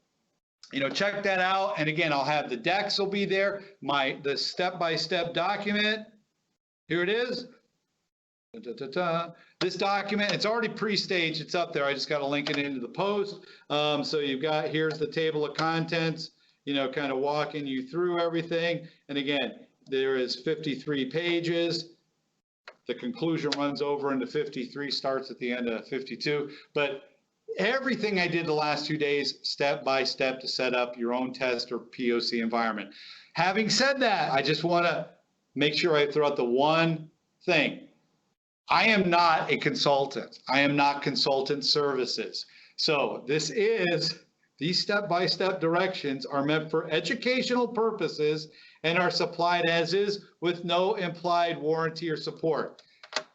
check that out. And again, I'll have the decks will be there, the step-by-step document. Here it is. This document, it's already pre-staged. It's up there. I just got to link it into the post. So you've got, here's the table of contents, kind of walking you through everything. And again, there is 53 pages. The conclusion runs over into 53, starts at the end of 52. But everything I did the last 2 days, step by step, to set up your own test or POC environment. Having said that, I just want to make sure I throw out the one thing. I am not a consultant. I am not consultant services. So these step-by-step directions are meant for educational purposes and are supplied as is with no implied warranty or support.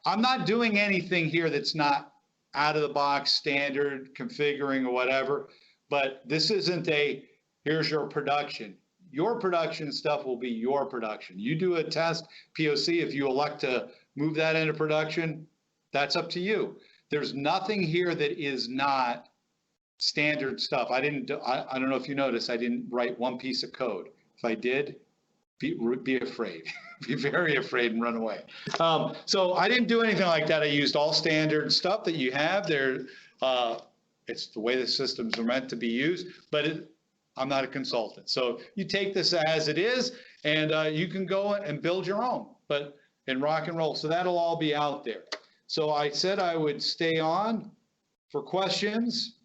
I'm not doing anything here that's not out of the box, standard, configuring or whatever, but this isn't a, here's your production. Your production stuff will be your production. You do a test, POC, if you elect to move that into production, that's up to you. There's nothing here that is not standard stuff. I don't know if you noticed, I didn't write one piece of code. If I did, be afraid. Be very afraid and run away. So I didn't do anything like that. I used all standard stuff that you have there. It's the way the systems are meant to be used, but I'm not a consultant. So you take this as it is, and you can go and build your own, but in rock and roll. So that'll all be out there. So I said I would stay on for questions.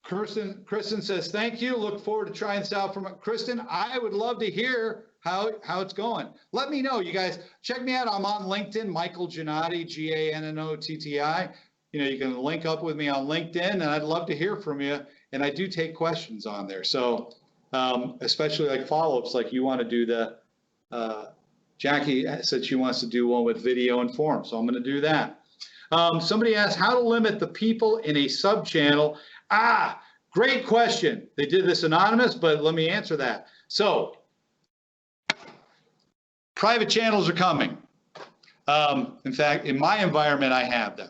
Kristen says, thank you. Look forward to trying this out from Kristen. I would love to hear how it's going. Let me know, you guys. Check me out. I'm on LinkedIn, Michael Giannotti, Gannotti. You can link up with me on LinkedIn, and I'd love to hear from you. And I do take questions on there. So especially like follow-ups, like you want to do the, Jackie said she wants to do one with video and form. So I'm going to do that. Somebody asked how to limit the people in a sub-channel. Great question. They did this anonymous, but let me answer that. So private channels are coming. In fact, in my environment, I have them.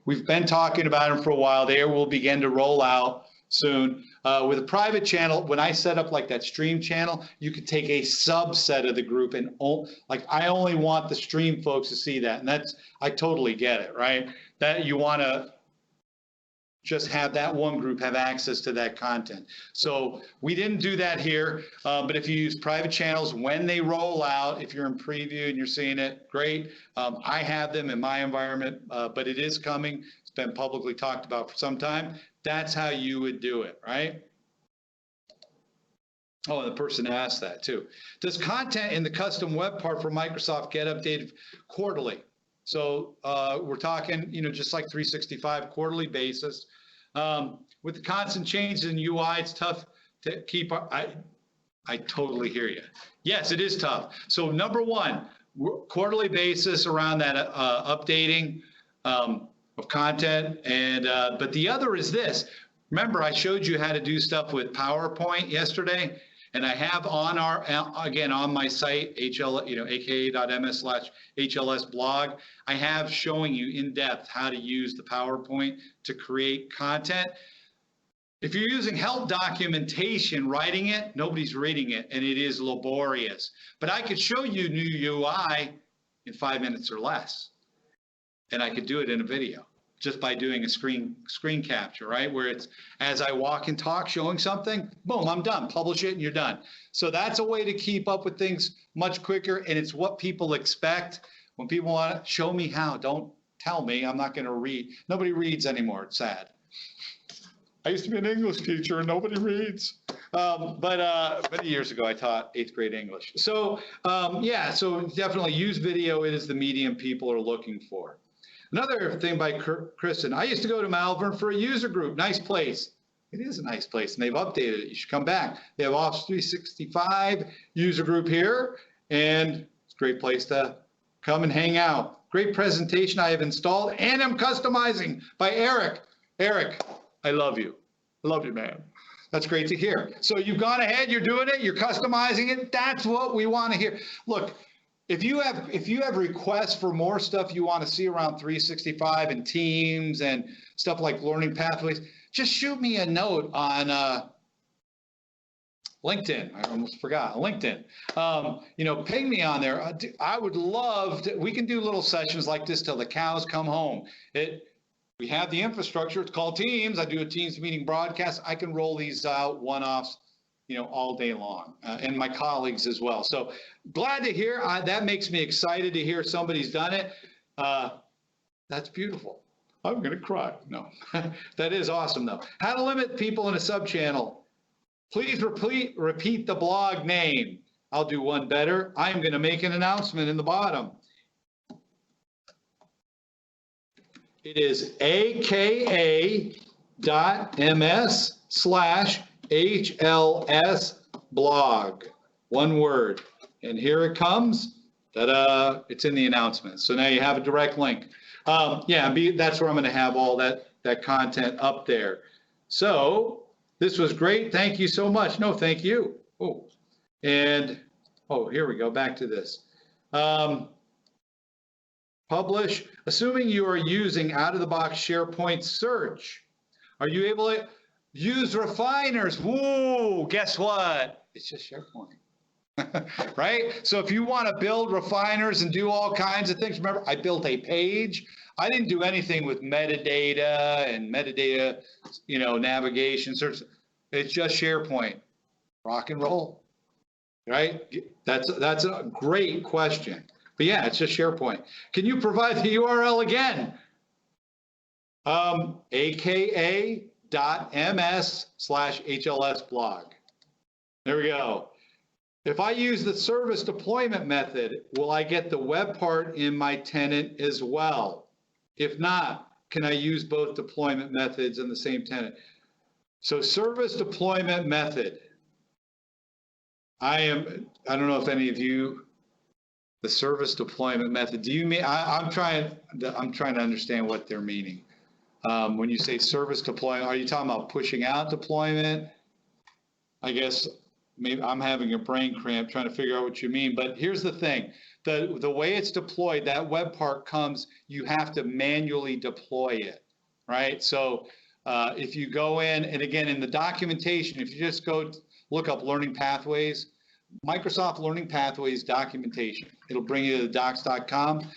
We've been talking about them for a while. They will begin to roll out soon. With a private channel, when I set up like that stream channel, you could take a subset of the group and like I only want the stream folks to see that. And I totally get it, right? That you want to just have that one group have access to that content. So we didn't do that here, but if you use private channels, when they roll out, if you're in preview and you're seeing it, great. I have them in my environment, but it is coming. It's been publicly talked about for some time. That's how you would do it, right? Oh, and the person asked that too. Does content in the custom web part for Microsoft get updated quarterly? So we're talking, just like 365 quarterly basis. With the constant changes in UI, it's tough to keep. I totally hear you. Yes, it is tough. So number one, quarterly basis around that updating of content, and but the other is this. Remember, I showed you how to do stuff with PowerPoint yesterday. And I have on on my site, aka.ms/HLS blog, I have showing you in depth how to use the PowerPoint to create content. If you're using help documentation, writing it, nobody's reading it, and it is laborious. But I could show you new UI in 5 minutes or less, and I could do it in a video just by doing a screen capture, right? Where it's as I walk and talk, showing something, boom, I'm done. Publish it and you're done. So that's a way to keep up with things much quicker, and it's what people expect. When people want to show me how, don't tell me, I'm not going to read. Nobody reads anymore. It's sad. I used to be an English teacher and nobody reads. But many years ago, I taught 8th grade English. So yeah, so definitely use video. It is the medium people are looking for. Another thing by Kristen, I used to go to Malvern for a user group. Nice place. It is a nice place, and they've updated it. You should come back. They have Office 365 user group here, and it's a great place to come and hang out. Great presentation I have installed, and I'm customizing by Eric. Eric, I love you. I love you, man. That's great to hear. So you've gone ahead, you're doing it, you're customizing it. That's what we want to hear. Look, if you have requests for more stuff you want to see around 365 and Teams and stuff like learning pathways, just shoot me a note on LinkedIn. I almost forgot LinkedIn. Ping me on there. I would love to. We can do little sessions like this till the cows come home. We have the infrastructure. It's called Teams. I do a Teams meeting broadcast. I can roll these out one-offs, all day long, and my colleagues as well. So glad to hear. That makes me excited to hear somebody's done it. That's beautiful. I'm going to cry. No, that is awesome though. How to limit people in a sub-channel. Please repeat the blog name. I'll do one better. I'm going to make an announcement in the bottom. It is aka.ms/HLS blog. One word. And here it comes. Ta-da! It's in the announcement. So now you have a direct link. That's where I'm going to have all that content up there. So this was great. Thank you so much. No, thank you. Oh, and here we go. Back to this. Publish. Assuming you are using out-of-the-box SharePoint search, are you able to use refiners? Whoa, guess what? It's just SharePoint. Right? So if you want to build refiners and do all kinds of things, remember, I built a page. I didn't do anything with metadata and navigation, search. It's just SharePoint. Rock and roll. Right? That's a great question. But yeah, it's just SharePoint. Can you provide the URL again? aka.ms/HLS blog. There we go. If I use the service deployment method, will I get the web part in my tenant as well? If not, can I use both deployment methods in the same tenant? So service deployment method. I don't know if any of you, the service deployment method, do you mean, I'm trying to understand what they're meaning. When you say service deployment, are you talking about pushing out deployment? I guess maybe I'm having a brain cramp trying to figure out what you mean, but here's the thing. The way it's deployed, that web part comes, you have to manually deploy it, right? So if you go in, and again, in the documentation, if you just go look up Learning Pathways, Microsoft Learning Pathways documentation, it'll bring you to docs.com.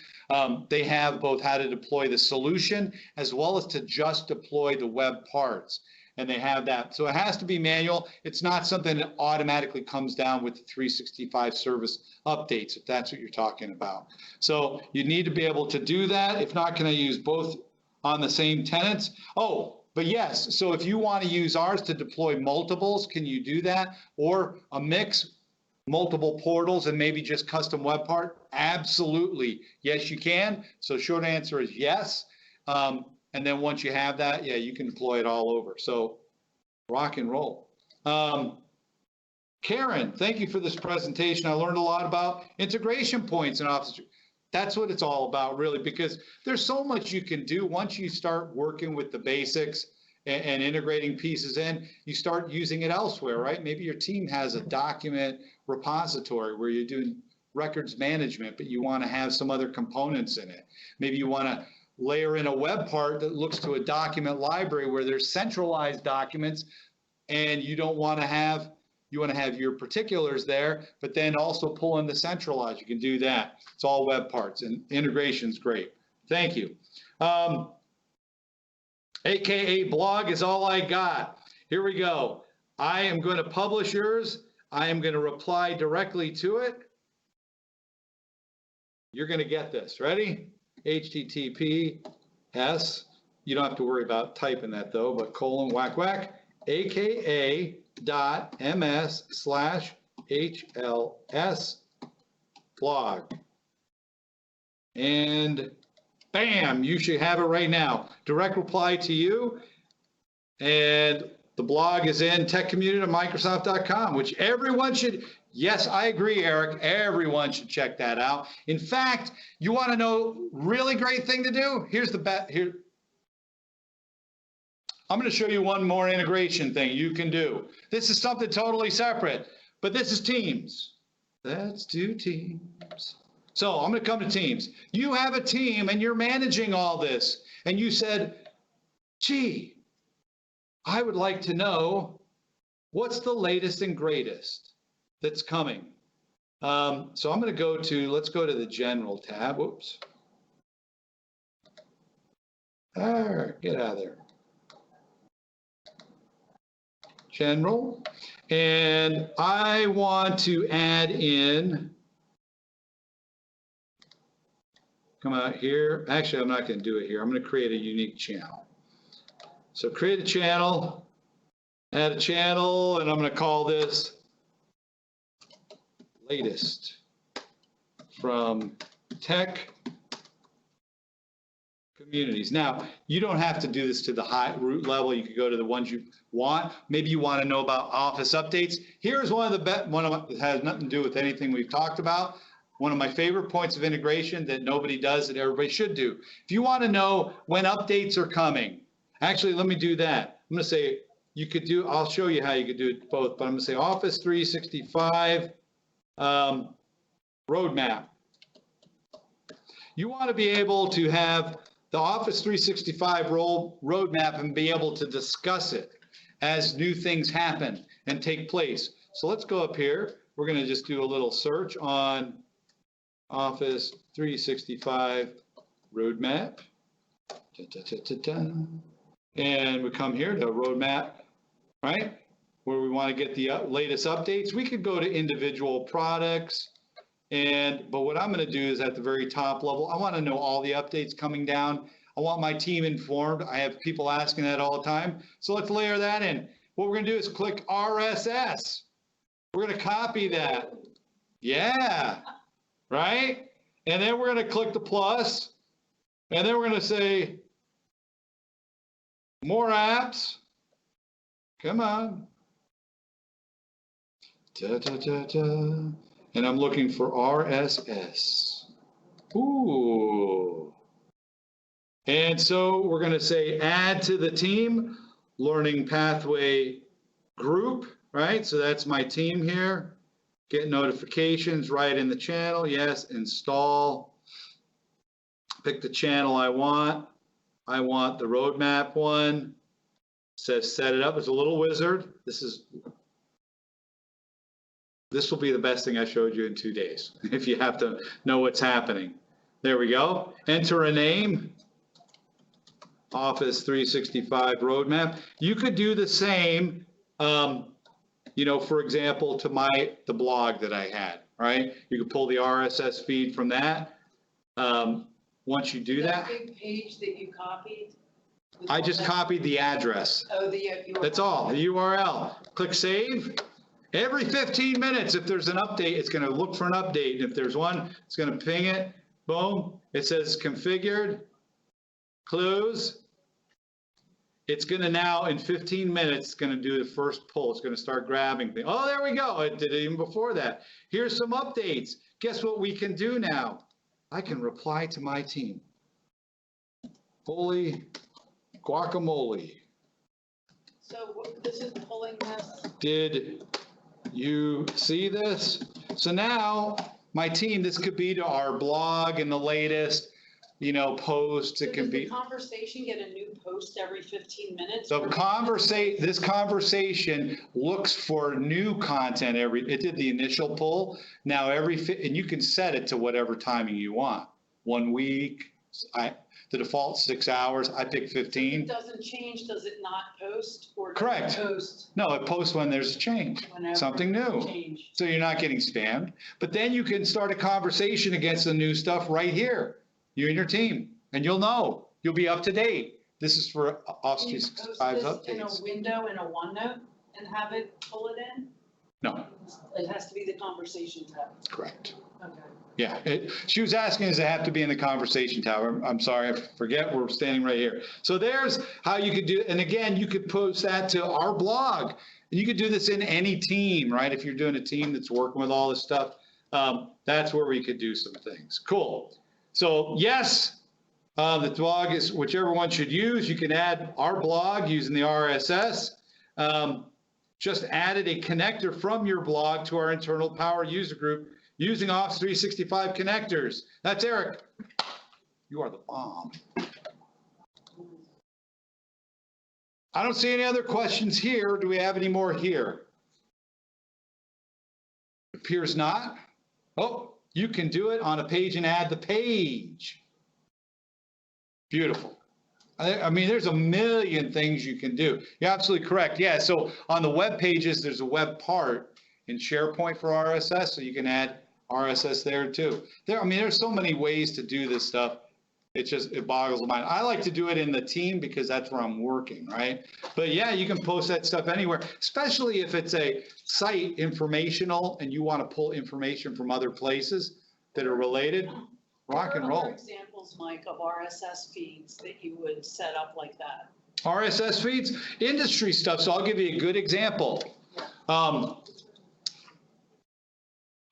They have both how to deploy the solution as well as to just deploy the web parts. And they have that. So it has to be manual. It's not something that automatically comes down with the 365 service updates, if that's what you're talking about. So you need to be able to do that. If not, can I use both on the same tenants? Oh, but yes. So if you want to use ours to deploy multiples, can you do that? Or a mix, multiple portals and maybe just custom web part? Absolutely. Yes, you can. So short answer is yes. And then once you have that, yeah, you can deploy it all over. So rock and roll. Karen, thank you for this presentation. I learned a lot about integration points in Office. That's what it's all about, really, because there's so much you can do once you start working with the basics and integrating pieces in. You start using it elsewhere, right? Maybe your team has a document repository where you're doing records management, but you want to have some other components in it. Maybe you want to layer in a web part that looks to a document library where there's centralized documents, and you don't want to have, you want to have your particulars there, but then also pull in the centralized. You can do that. It's all web parts, and integration's great. Thank you. AKA blog is all I got. Here we go. I am going to publish yours. I am going to reply directly to it. You're going to get this. Ready? HTTPS, you don't have to worry about typing that though, but : aka.ms/HLS blog. And bam, you should have it right now. Direct reply to you. And the blog is in techcommunity.microsoft.com, which everyone should. Yes, I agree, Eric. Everyone should check that out. In fact, you want to know really great thing to do? Here's the bet. Here, I'm going to show you one more integration thing you can do. This is something totally separate, but this is Teams. Let's do Teams. So I'm going to come to Teams. You have a team and you're managing all this, and you said, gee, I would like to know what's the latest and greatest that's coming. So I'm going to go to, let's go to the General tab. Whoops. Get out of there. General. And I want to add in, come out here. Actually, I'm not going to do it here. I'm going to create a unique channel. So create a channel, add a channel, and I'm going to call this latest from tech communities. Now, you don't have to do this to the high root level. You could go to the ones you want. Maybe you want to know about office updates. Here's one of the best, that has nothing to do with anything we've talked about. One of my favorite points of integration that nobody does that everybody should do. If you want to know when updates are coming, actually, let me do that. I'm going to say you could do, I'll show you how you could do it both, but I'm going to say Office 365 roadmap. You want to be able to have the Office 365 roadmap and be able to discuss it as new things happen and take place. So let's go up here. We're going to just do a little search on Office 365 roadmap. And we come here to roadmap, right? Where we want to get the latest updates. We could go to individual products. But what I'm going to do is at the very top level, I want to know all the updates coming down. I want my team informed. I have people asking that all the time. So let's layer that in. What we're going to do is click RSS. We're going to copy that. Yeah, right? And then we're going to click the plus. And then we're going to say, more apps. Come on. Da, da, da, da. And I'm looking for RSS. Ooh. And so we're going to say add to the team, learning pathway group, right? So that's my team here. Get notifications right in the channel. Yes, install. Pick the channel I want. I want the roadmap one. Says set it up. It's a little wizard. This will be the best thing I showed you in 2 days, if you have to know what's happening. There we go. Enter a name. Office 365 roadmap. You could do the same, for example, to the blog that I had, right? You could pull the RSS feed from that. Once you do that. Big page that you copied? I just copied the address. Oh, the URL. That's all, the URL. Click save. Every 15 minutes, if there's an update, it's going to look for an update. If there's one, it's going to ping it. Boom. It says configured. Close. It's going to now, in 15 minutes, it's going to do the first pull. It's going to start grabbing things. Oh, there we go. It did it even before that. Here's some updates. Guess what we can do now? I can reply to my team. Holy guacamole. So this is pulling this. Did you see this? So now my team, this could be to our blog and the latest, posts. It can be. Does the conversation get a new post every 15 minutes? So this conversation looks for new content it did the initial pull. Now and you can set it to whatever timing you want. 1 week, the default 6 hours, I pick 15. If it doesn't change, does it not post? Or does Correct. It post? No, it posts when there's a change, something new. Change. So you're not getting spammed. But then you can start a conversation against the new stuff right here. You and your team, and you'll be up to date. This is for Office 365's updates. Can you post this in a window in a OneNote and have it pull it in? No. It has to be the conversation tab. Correct. Okay. Yeah, she was asking, does it have to be in the conversation tab? I'm sorry, I forget, we're standing right here. So there's how you could do it. And again, you could post that to our blog. And you could do this in any team, right? If you're doing a team that's working with all this stuff, that's where we could do some things. Cool. So yes, the blog is whichever one should use. You can add our blog using the RSS. Just added a connector from your blog to our internal Power user group using Office 365 connectors. That's Eric. You are the bomb. I don't see any other questions here. Do we have any more here? Appears not. Oh, you can do it on a page and add the page. Beautiful. I mean, there's a million things you can do. You're absolutely correct. Yeah, so on the web pages, there's a web part in SharePoint for RSS, so you can add RSS there too. There's so many ways to do this stuff. it boggles the mind. I like to do it in the team because that's where I'm working, right? But yeah, you can post that stuff anywhere, especially if it's a site informational and you want to pull information from other places that are related. Rock and What are other roll. examples, Mike, of RSS feeds that you would set up like that? RSS feeds, industry stuff. So I'll give you a good example.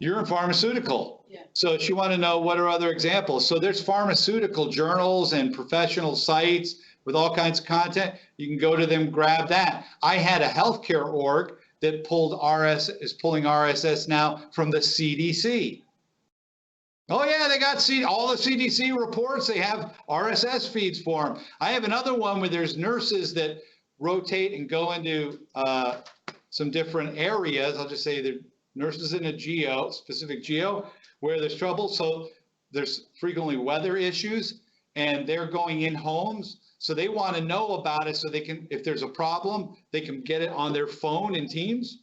You're in pharmaceutical. Yeah. So if you want to know what are other examples, so there's pharmaceutical journals and professional sites with all kinds of content. You can go to them, grab that. I had a healthcare org that is pulling RSS now from the CDC. Oh yeah, they got all the CDC reports. They have RSS feeds for them. I have another one where there's nurses that rotate and go into some different areas. I'll just say the nurses in a specific geo, where there's trouble. So there's frequently weather issues, and they're going in homes. So they want to know about it so they can, if there's a problem, they can get it on their phone in Teams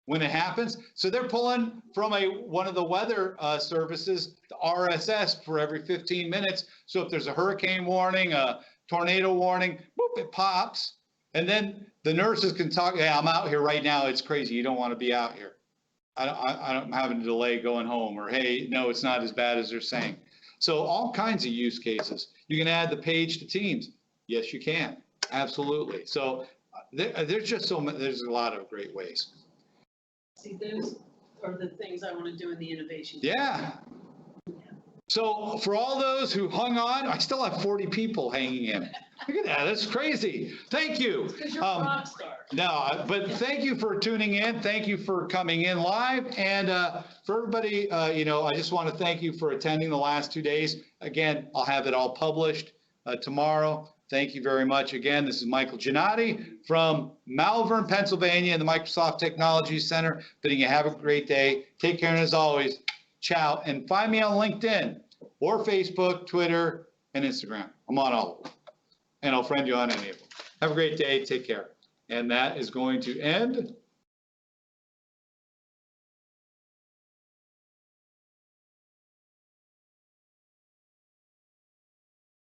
when it happens. So they're pulling from one of the weather services, the RSS, for every 15 minutes. So if there's a hurricane warning, a tornado warning, whoop, it pops. And then the nurses can talk, hey, I'm out here right now. It's crazy. You don't want to be out here. I'm having a delay going home, or hey, no, it's not as bad as they're saying. So all kinds of use cases. You can add the page to Teams. Yes, you can. Absolutely. So there's just there's a lot of great ways. See, those are the things I want to do in the innovation. Yeah. So for all those who hung on, I still have 40 people hanging in. Look at that. That's crazy. Thank you. Because you're a rock star. No, but thank you for tuning in. Thank you for coming in live. And for everybody, I just want to thank you for attending the last 2 days. Again, I'll have it all published tomorrow. Thank you very much. Again, this is Michael Giannotti from Malvern, Pennsylvania, and the Microsoft Technology Center. Bidding you have a great day. Take care, and as always, ciao. And find me on LinkedIn or Facebook, Twitter, and Instagram. I'm on all of them, and I'll friend you on any of them. Have a great day. Take care. And that is going to end